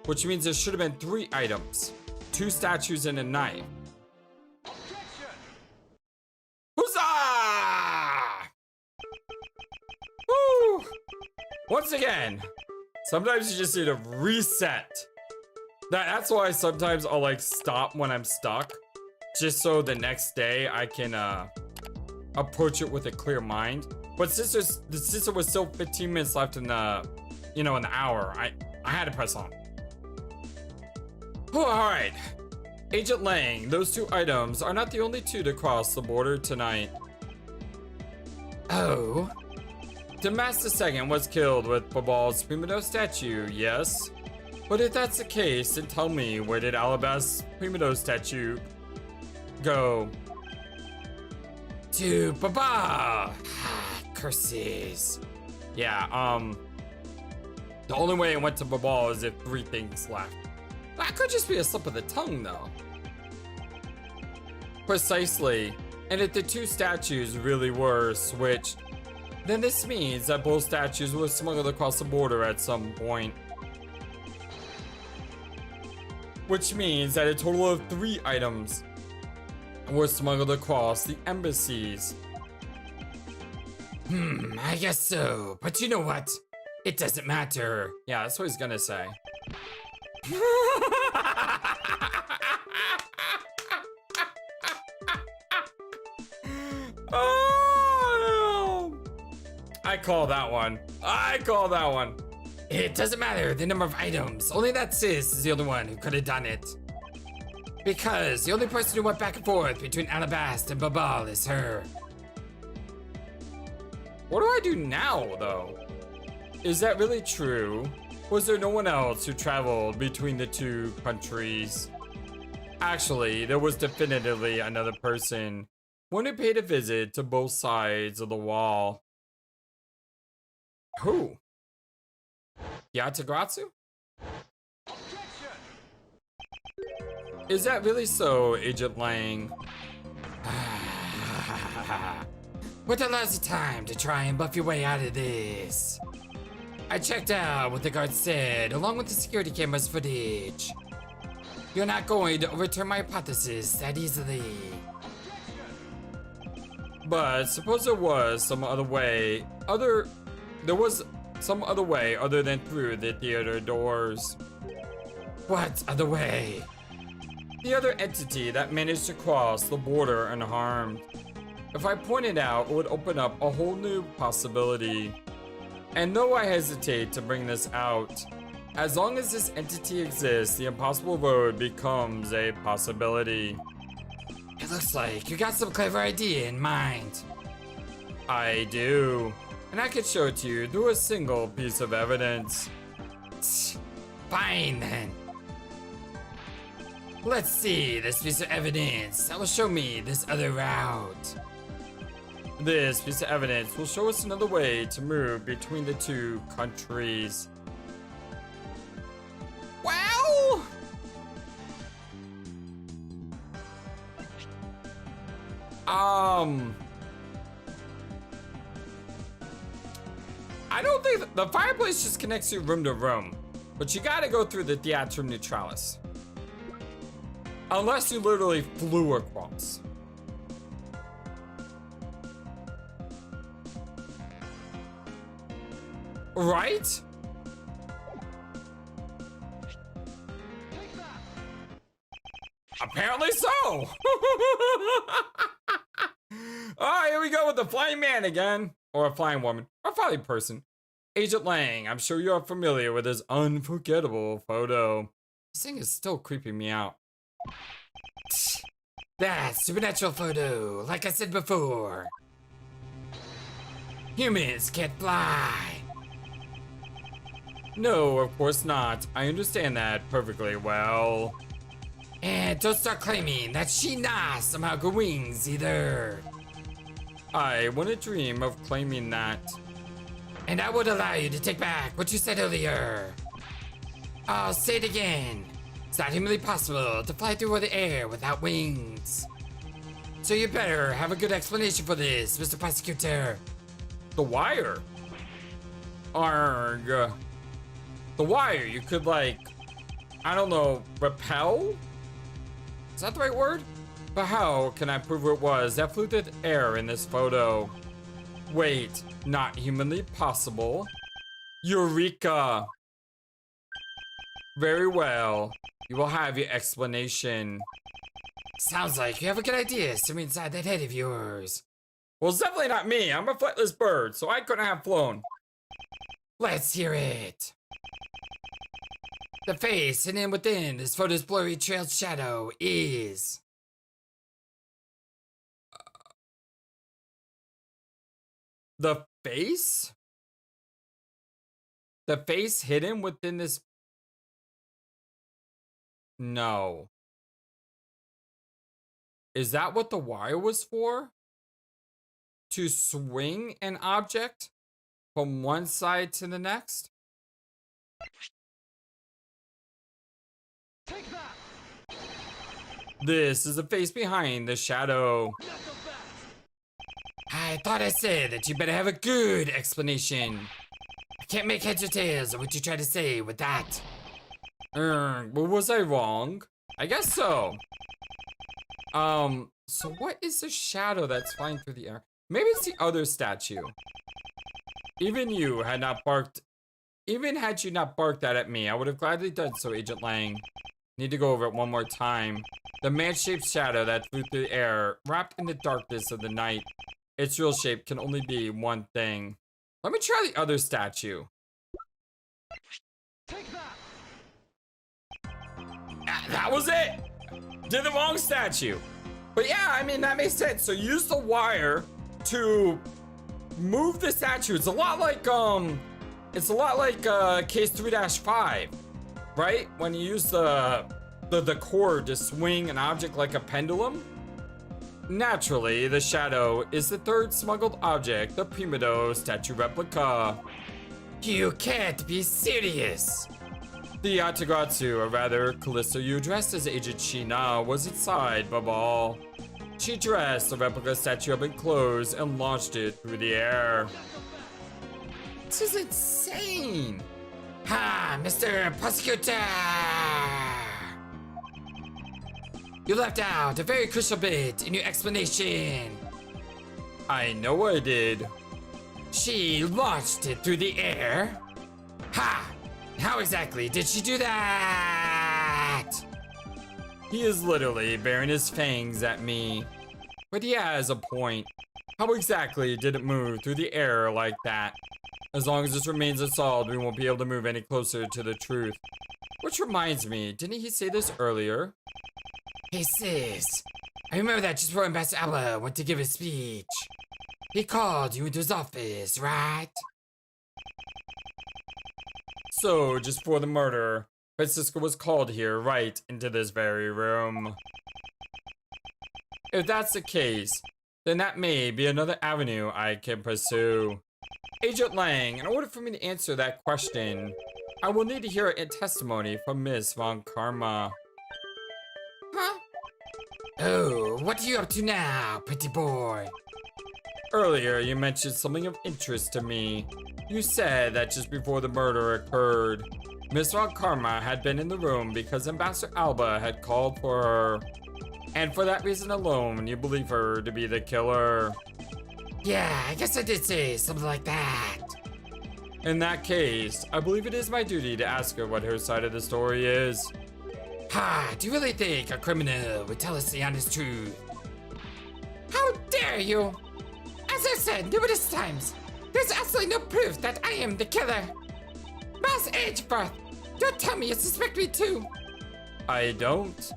S1: Which means there should have been three items. Two statues and a knife. Huzzah! once again, sometimes you just need to reset. That's why sometimes I'll like stop when I'm stuck, just so the next day I can approach it with a clear mind. But since there was still 15 minutes left in the, in the hour, I had to press on. Oh, all right, Agent Lang, those 2 items are not the only 2 to cross the border tonight.
S2: Oh?
S1: Damas II was killed with Babal's prima donna statue, yes? But if that's the case, then tell me, where did Alabast's prima donna statue go?
S2: To Baba! Curses.
S1: Yeah, the only way it went to Babal is if 3 things left. That could just be a slip of the tongue, though. Precisely. And if the 2 statues really were switched, then this means that both statues were smuggled across the border at some point. Which means that a total of 3 items were smuggled across the embassies.
S2: I guess so. But you know what? It doesn't matter.
S1: Yeah, that's what he's gonna say. Oh, I call that one.
S2: It doesn't matter the number of items. Only that sis is the only one who could have done it. Because the only person who went back and forth between Alabast and Babal is her.
S1: What do I do now, though? Is that really true? Was there no one else who traveled between the 2 countries? Actually, there was definitively another person, one who paid a visit to both sides of the wall. Who? Yatagratsu? Is that really so, Agent Lang?
S2: What allows you time to try and buff your way out of this? I checked out what the guard said, along with the security camera's footage. You're not going to overturn my hypothesis that easily.
S1: But suppose there was some other way other than through the theater doors.
S2: What other way?
S1: The other entity that managed to cross the border unharmed. If I pointed out, it would open up a whole new possibility. And though I hesitate to bring this out, as long as this entity exists, the impossible road becomes a possibility.
S2: It looks like you got some clever idea in mind.
S1: I do. And I can show it to you through a single piece of evidence.
S2: Fine then. Let's see this piece of evidence that will show me this other route.
S1: This piece of evidence will show us another way to move between the 2 countries. Well, I don't think the fireplace just connects you room to room, but you gotta go through the Theatrum Neutralis. Unless you literally flew across. Right? Apparently so. Oh, here we go with the flying man again. Or a flying woman. Or a flying person. Agent Lang, I'm sure you are familiar with this unforgettable photo. This thing is still creeping me out.
S2: That supernatural photo, like I said before. Humans can't fly.
S1: No, of course not. I understand that perfectly well.
S2: And don't start claiming that she not somehow got wings either.
S1: I wouldn't dream of claiming that.
S2: And I would allow you to take back what you said earlier. I'll say it again. It's not humanly possible to fly through the air without wings. So you better have a good explanation for this, Mr. Prosecutor.
S1: The wire? Arg. The wire, you could like, I don't know, repel? Is that the right word? But how can I prove it was that flew through the air in this photo? Wait, not humanly possible? Eureka. Very well. You will have your explanation.
S2: Sounds like you have a good idea sitting inside that head of yours.
S1: Well, it's definitely not me. I'm a flightless bird, so I couldn't have flown.
S2: Let's hear it. The face hidden within this photo's blurry trailed shadow is...
S1: The face? The face hidden within this... No. Is that what the wire was for? To swing an object from one side to the next?
S3: Take that!
S1: This is the face behind the shadow.
S3: Not so fast!
S2: I thought I said that you better have a good explanation. I can't make heads or tails of what you try to say with that.
S1: But was I wrong? I guess so. So what is the shadow that's flying through the air? Maybe it's the other statue. Even had you not barked that at me, I would have gladly done so, Agent Lang. Need to go over it one more time. The man-shaped shadow that flew through the air, wrapped in the darkness of the night. Its real shape can only be one thing. Let me try the other statue.
S3: Take that!
S1: That was it! Did the wrong statue. But yeah, I mean, that makes sense. So use the wire to move the statue. It's a lot like case 3-5, right? When you use the cord to swing an object like a pendulum. Naturally, the shadow is the third smuggled object, the Primido statue replica.
S2: You can't be serious.
S1: The Atagatsu, or rather, Callisto Yu, dressed as Agent Sheena, was inside Babal. She dressed the replica statue up in clothes and launched it through the air. This is insane!
S2: Ha, Mr. Prosecutor! You left out a very crucial bit in your explanation.
S1: I know I did.
S2: She launched it through the air? Ha! How exactly did she do that?
S1: He is literally baring his fangs at me. But he has a point. How exactly did it move through the air like that? As long as this remains unsolved, we won't be able to move any closer to the truth. Which reminds me, didn't he say this earlier?
S2: Hey sis, I remember that just before Ambassador Alba went to give his speech. He called you into his office, right?
S1: So, just before the murder, Francisco was called here, right into this very room. If that's the case, then that may be another avenue I can pursue. Agent Lang, in order for me to answer that question, I will need to hear a testimony from Miss Von Karma.
S2: Huh? Oh, what are you up to now, pretty boy?
S1: Earlier, you mentioned something of interest to me. You said that just before the murder occurred, Miss Von Karma had been in the room because Ambassador Alba had called for her. And for that reason alone, you believe her to be the killer.
S2: Yeah, I guess I did say something like that.
S1: In that case, I believe it is my duty to ask her what her side of the story is.
S2: Ha, do you really think a criminal would tell us the honest truth? How dare you! As I said numerous times, there's absolutely no proof that I am the killer. Boss Edgeworth, don't tell me you suspect me too.
S1: I don't.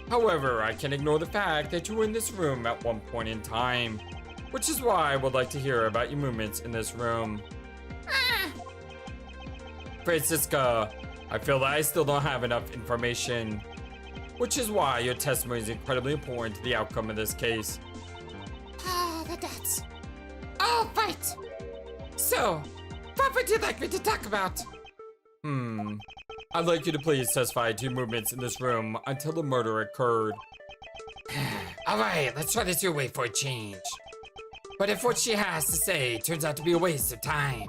S1: However, I can ignore the fact that you were in this room at one point in time, which is why I would like to hear about your movements in this room. Francisca, I feel that I still don't have enough information, which is why your testimony is incredibly important to the outcome of this case.
S2: That's all right. So, what would you like me to talk about?
S1: I'd like you to please testify to your movements in this room until the murder occurred.
S2: Alright, let's try this your way for a change. But if what she has to say turns out to be a waste of time,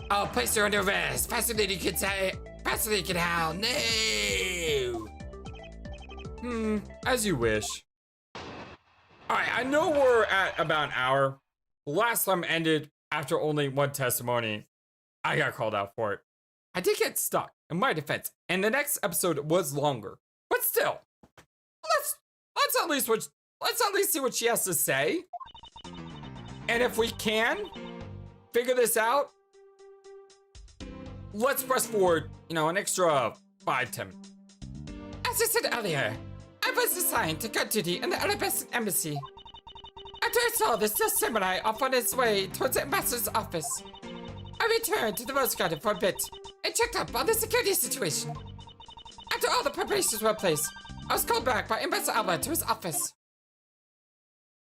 S2: I'll place her under arrest faster than you can say, faster than you can howl, no!
S1: As you wish. Alright, I know we're at about an hour. Last time ended after only one testimony, I got called out for it. I did get stuck, in my defense, and the next episode was longer. But still, let's at least see what she has to say. And if we can figure this out, let's press forward, an extra 5-10 minutes.
S2: As I said earlier, I was assigned to guard duty in the Alabama embassy. After I saw the still samurai off on his way towards the ambassador's office, I returned to the Rose Garden for a bit and checked up on the security situation. After all the preparations were in place, I was called back by Ambassador Alba to his office.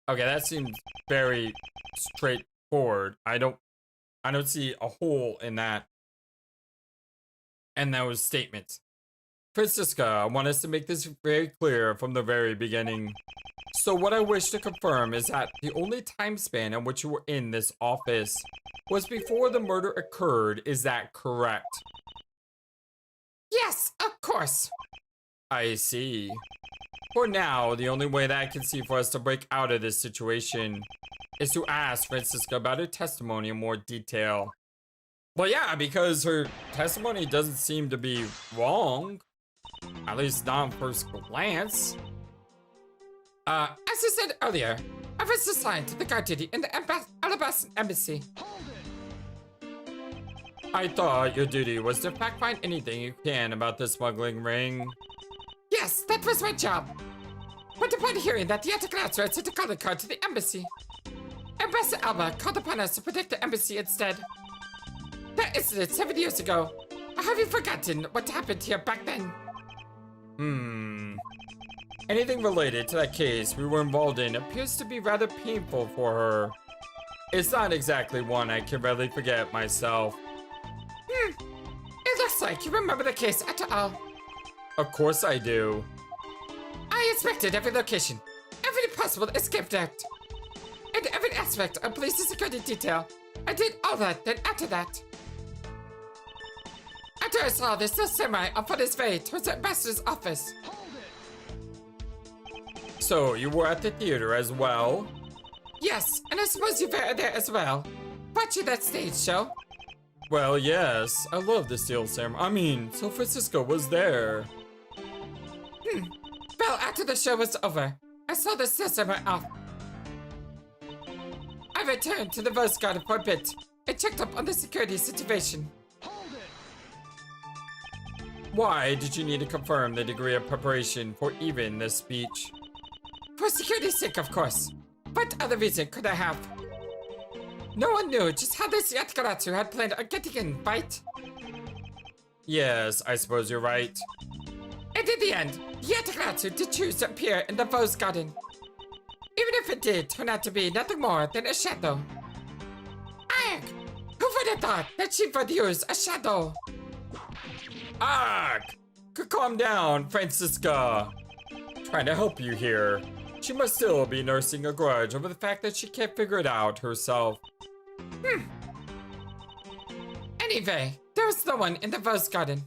S1: Okay, that seems very straightforward. I don't see a hole in that. And those statements. Francisca, I want us to make this very clear from the very beginning. So what I wish to confirm is that the only time span in which you were in this office was before the murder occurred. Is that correct?
S2: Yes, of course.
S1: I see. For now, the only way that I can see for us to break out of this situation is to ask Francisca about her testimony in more detail. Well, yeah, because her testimony doesn't seem to be wrong. At least not on first glance.
S2: As I said earlier, I was assigned to the guard duty in the Alabama embassy.
S1: I thought your duty was to fact find anything you can about the smuggling ring.
S2: Yes, that was my job. But upon hearing that the anti-glass had sent a calling card to the embassy, Ambassador Alba called upon us to protect the embassy instead. That incident 7 years ago. Have you forgotten what happened here back then?
S1: Anything related to that case we were involved in appears to be rather painful for her. It's not exactly one I can readily forget myself.
S2: It looks like you remember the case after all.
S1: Of course I do.
S2: I inspected every location, every possible escape route, and every aspect of police security detail. I did all that, then after that. After I saw this little samurai up on his way towards the ambassador's office.
S1: So, you were at the theater as well?
S2: Yes, and I suppose you were there as well. Watching that stage show.
S1: Well, yes. I love the Steel Samurai. So Francisco was there.
S2: Well, after the show was over, I saw the Steel Samurai off. I returned to the Rose Garden for a bit and checked up on the security situation.
S1: Why did you need to confirm the degree of preparation for even this speech?
S2: For security's sake, of course. What other reason could I have? No one knew just how this Yatakaratsu had planned on getting in, right?
S1: Yes, I suppose you're right.
S2: And in the end, Yatakaratsu did choose to appear in the Rose Garden. Even if it did turn out to be nothing more than a shadow. Arg! Who would have thought that she would use a shadow?
S1: Arg! Calm down, Francisca. Trying to help you here. She must still be nursing a grudge over the fact that she can't figure it out herself.
S2: Anyway, there was no one in the Rose Garden.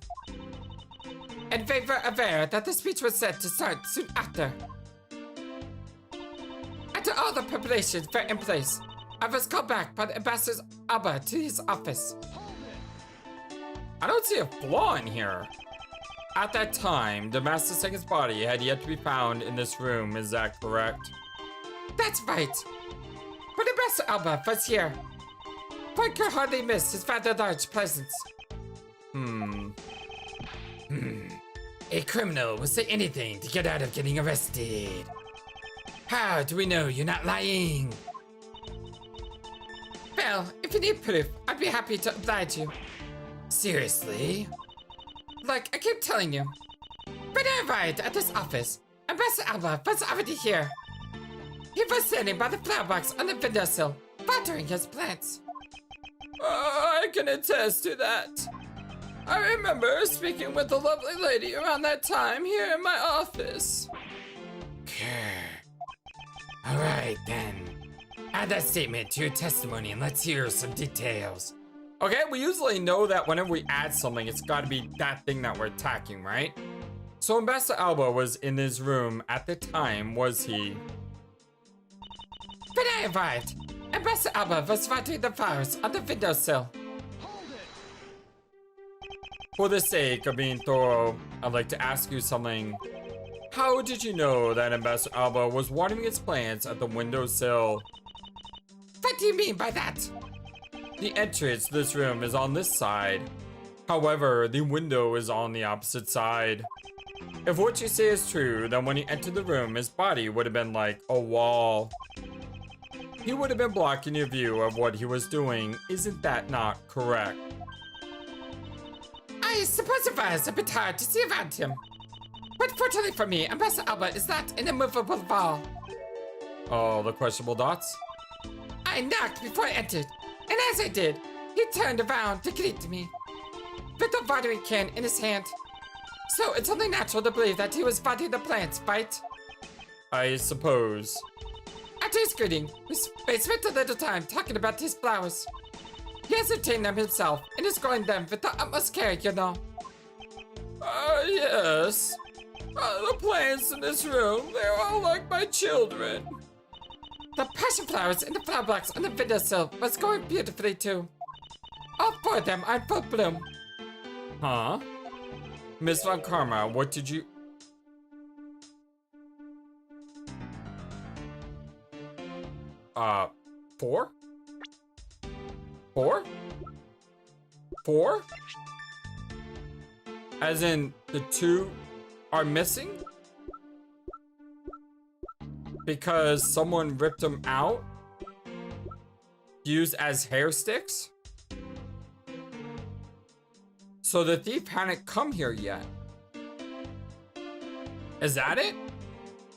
S2: And they were aware that the speech was set to start soon after. After all the preparations were in place, I was called back by the ambassador's Alba to his office.
S1: I don't see a flaw in here. At that time, the Master Second's body had yet to be found in this room, is that correct?
S2: That's right. But Ambassador Alba was here. One could hardly miss his rather large presence. A criminal will say anything to get out of getting arrested. How do we know you're not lying? Well, if you need proof, I'd be happy to oblige you. Seriously? Like I keep telling you. When I arrived at this office, Ambassador Alba was already here. He was standing by the flower box on the windowsill, watering his plants.
S1: I can attest to that. I remember speaking with a lovely lady around that time here in my office.
S2: Alright then. Add that statement to your testimony and let's hear some details.
S1: Okay, we usually know that whenever we add something, it's got to be that thing that we're attacking, right? So Ambassador Alba was in his room at the time, was he?
S2: When I arrived,
S1: Ambassador Alba was watering the flowers on the windowsill.
S3: Hold it!
S1: For the sake of being thorough, I'd like to ask you something. How did you know that Ambassador Alba was watering his plants at the windowsill? What do you mean by that? The entrance to this room is on this side. However, the window is on the opposite side. If what you say is true, then when he entered the room, his body would have been like a wall. He would have been blocking your view of what he was doing. Isn't that not correct? I suppose it was a bit hard to see around him. But fortunately for me, Ambassador Alba is not an immovable wall. Oh, the questionable dots? I knocked before I entered, and as I did, he turned around to greet me, with a watering can in his hand. So it's only natural to believe that he was watering the plants, right? I suppose. After his greeting, we spent a little time talking about his flowers. He has obtained them himself and is growing them with the utmost care, you know. Yes. The plants in this room, they're all like my children. The passion flowers in the flower box on the windowsill was growing beautifully too. All 4 of them are in full bloom. Huh? Miss Von Karma, what did you... Four? 4? 4? As in, the 2 are missing? Because someone ripped them out? Used as hair sticks? So the thief hadn't come here yet. Is that it?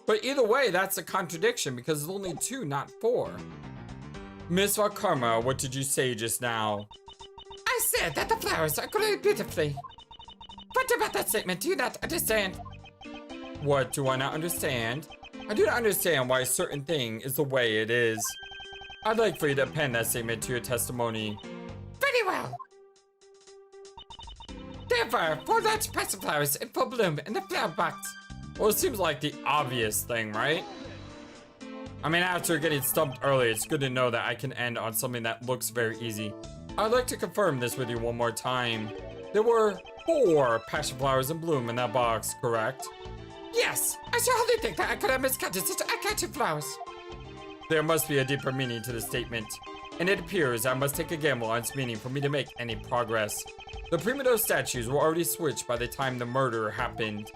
S1: But either way, that's a contradiction because there's only 2, not 4. Miss Karma, what did you say just now? I said that the flowers are growing beautifully. What about that statement do you not understand? What do I not understand? I do not understand why a certain thing is the way it is. I'd like for you to append that statement to your testimony. Very well. There were 4 large passion flowers in full bloom in the flower box. Well, it seems like the obvious thing, right? I mean, after getting stumped earlier, it's good to know that I can end on something that looks very easy. I'd like to confirm this with you one more time. There were 4 passion flowers in bloom in that box, correct? Yes, I should hardly think that I could have miscounted such eye-catching flowers. There must be a deeper meaning to the statement, and it appears I must take a gamble on its meaning for me to make any progress. The primo statues were already switched by the time the murder happened.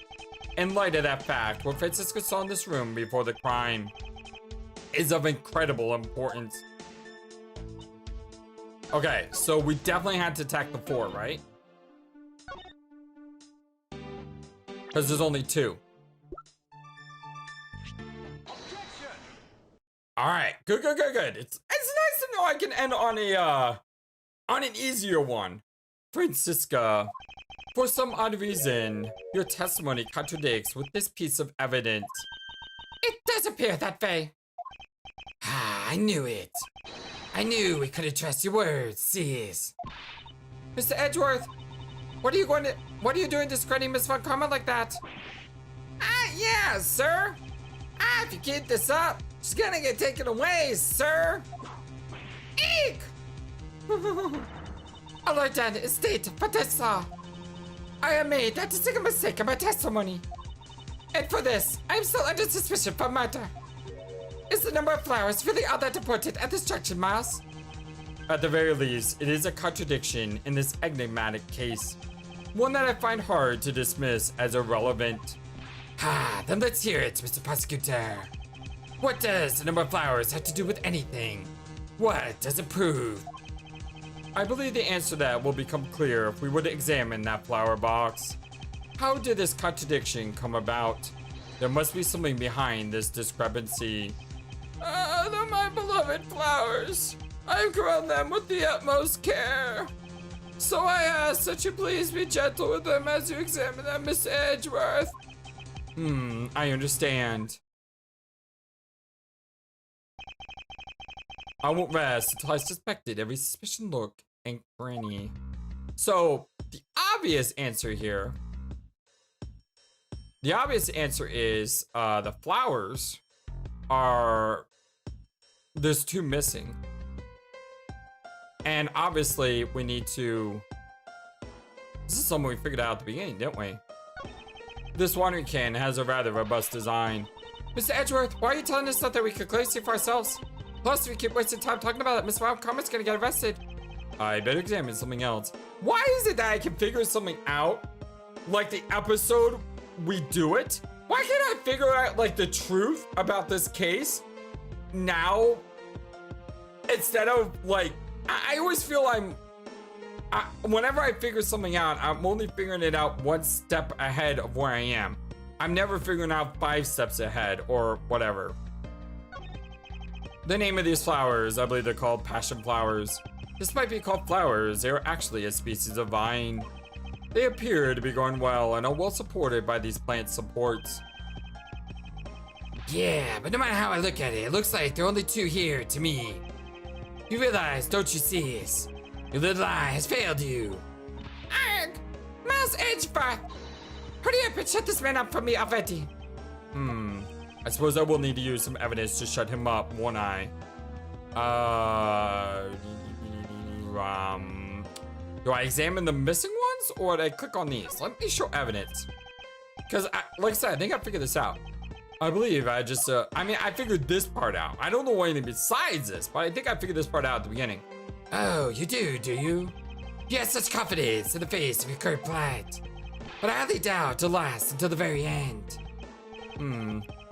S1: In light of that fact, what Francisco saw in this room before the crime is of incredible importance. Okay, so we definitely had to attack the 4, right? Because there's only 2. All right, good. It's nice to know I can end on an easier one. Francisca, for some odd reason, your testimony contradicts with this piece of evidence. It does appear that way. Ah, I knew it. I knew we couldn't trust your words, sis. Mr. Edgeworth, what are you doing discrediting Miss Von Karma like that? Yeah, sir. If you keep this up, she's gonna get taken away, sir. Eek! Lord Dan, state what I saw. I am made that single mistake in my testimony. And for this, I am still under suspicion for murder. Is the number of flowers really all that important at this junction, Miles? At the very least, it is a contradiction in this enigmatic case. One that I find hard to dismiss as irrelevant. Then let's hear it, Mr. Prosecutor. What does the number of flowers have to do with anything? What does it prove? I believe the answer to that will become clear if we were to examine that flower box. How did this contradiction come about? There must be something behind this discrepancy. They're my beloved flowers. I've grown them with the utmost care. So I ask that you please be gentle with them as you examine them, Miss Edgeworth. I understand. I won't rest until I suspected every suspicion, look, and cranny. So, the obvious answer here... The obvious answer is, the flowers are... There's 2 missing. And obviously, we need to... This is something we figured out at the beginning, didn't we? This watering can has a rather robust design. Mr. Edgeworth, why are you telling us that we could clearly see for ourselves? Plus, if we keep wasting time talking about it, Miss Wild Comet's gonna get arrested. I better examine something else. Why is it that I can figure something out? Like the episode we do it? Why can't I figure out like the truth about this case now? Instead of like, I always feel whenever I figure something out, I'm only figuring it out one step ahead of where I am. I'm never figuring out 5 steps ahead or whatever. The name of these flowers, I believe they're called Passionflowers. This might be called flowers, they are actually a species of vine. They appear to be growing well and are well supported by these plant supports.
S2: Yeah, but no matter how I look at it, it looks like there are only 2 here to me. You realize, don't you see this? Your little eye has failed you.
S4: Arg! Miles Edgeworth! Hurry up and shut this man up for me already.
S1: I suppose I will need to use some evidence to shut him up, won't I? Do I examine the missing ones or do I click on these? Let me show evidence. Because, like I said, I think I figured this out. I believe I just, I figured this part out. I don't know anything besides this, but I think I figured this part out at the beginning.
S2: Oh, you do you? You have such confidence in the face of your current plight. But I highly doubt it'll last until the very end.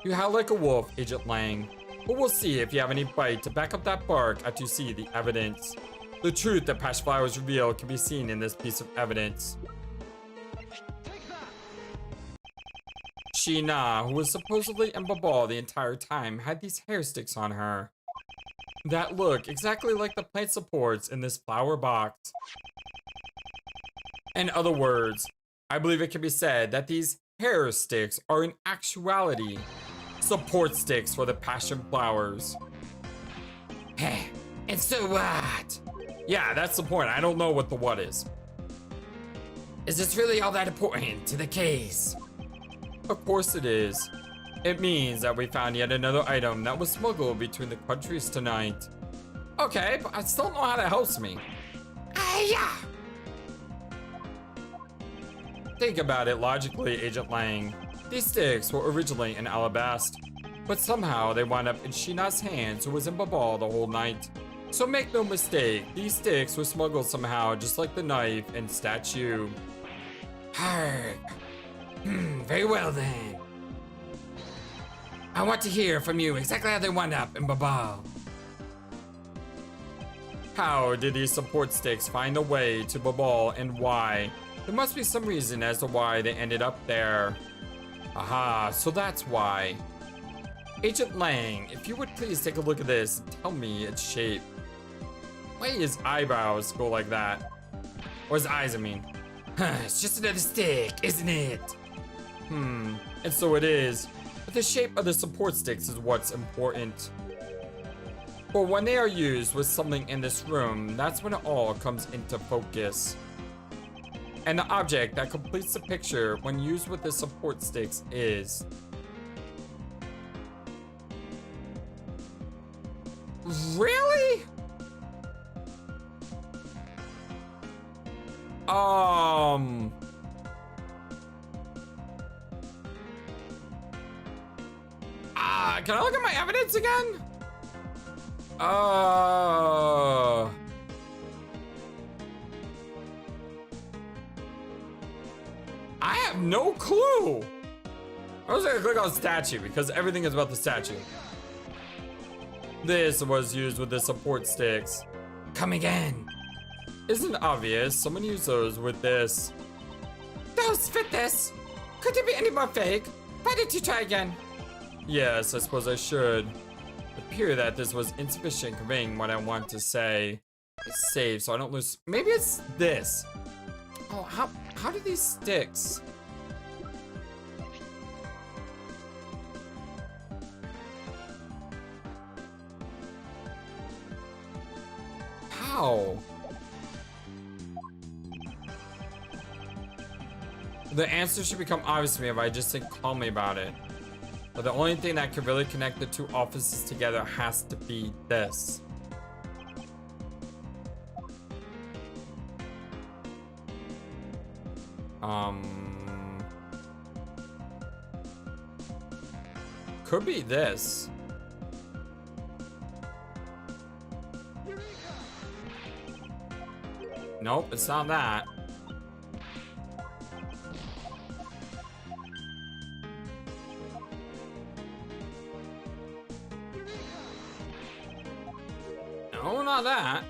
S1: You howl like a wolf, Agent Lang. But we'll see if you have any bite to back up that bark after you see the evidence. The truth that Passionflowers reveal can be seen in this piece of evidence. Sheena, who was supposedly in Babal the entire time, had these hair sticks on her that look exactly like the plant supports in this flower box. In other words, I believe it can be said that these hair sticks are in actuality support sticks for the Passionflowers.
S2: Hey, and so what?
S1: Yeah, that's the point. I don't know what the what is.
S2: Is this really all that important to the case?
S1: Of course it is. It means that we found yet another item that was smuggled between the countries tonight. Okay, but I still don't know how that helps me.
S4: Yeah.
S1: Think about it logically, Agent Lang. These sticks were originally in Alabast, but somehow they wound up in Sheena's hands, who was in Babal the whole night. So make no mistake, these sticks were smuggled somehow, just like the knife and statue.
S2: Harg. Very well then. I want to hear from you exactly how they wound up in Babal.
S1: How did these support sticks find their way to Babal and why? There must be some reason as to why they ended up there. Aha, so that's why. Agent Lang, if you would please take a look at this and tell me its shape. Why his eyebrows go like that? Or his eyes, I mean.
S2: It's just another stick, isn't it?
S1: And so it is. But the shape of the support sticks is what's important. For when they are used with something in this room, that's when it all comes into focus. And the object that completes the picture when used with the support sticks is... Really? Can I look at my evidence again? I have no clue. I was gonna click on statue because everything is about the statue. This was used with the support sticks.
S2: Come again.
S1: Isn't it obvious? Someone used those with this.
S4: Those fit this. Could there be any more fake? Why didn't you try again?
S1: Yes, I suppose I should. It appears that this was insufficient conveying what I want to say. It's saved so I don't lose. Maybe it's this. Oh, how do these sticks? How? The answer should become obvious to me if I just think calmly about it. But the only thing that could really connect the two offices together has to be this. Could be this. Nope, it's not that. No, not that.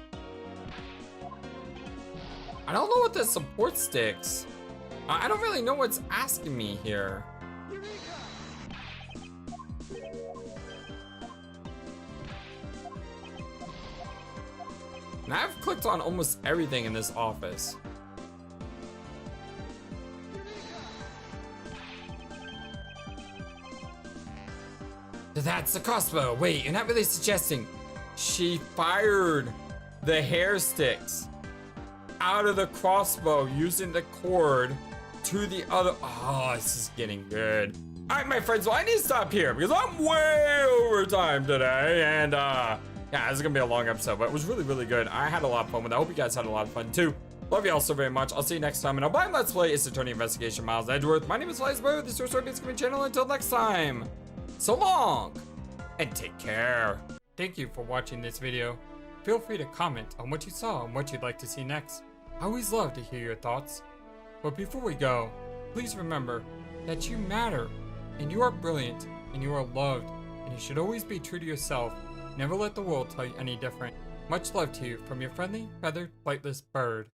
S1: I don't know what the support sticks. I don't really know what's asking me here. And I've clicked on almost everything in this office. That's the crossbow. Wait, you're not really suggesting she fired the hair sticks out of the crossbow using the cord to the other. Oh, this is getting good. All right, my friends, well, I need to stop here because I'm way over time today. And yeah, this is gonna be a long episode, but it was really, really good. I had a lot of fun with it. I hope you guys had a lot of fun too. Love you all so very much. I'll see you next time. And our Let's Play is Attorney Investigation Miles Edgeworth. My name is FlightlessBird. This is your story gaming channel. Until next time, so long and take care. Thank you for watching this video. Feel free to comment on what you saw and what you'd like to see next. I always love to hear your thoughts. But before we go, please remember that you matter, and you are brilliant, and you are loved, and you should always be true to yourself. Never let the world tell you any different. Much love to you from your friendly, feathered, flightless bird.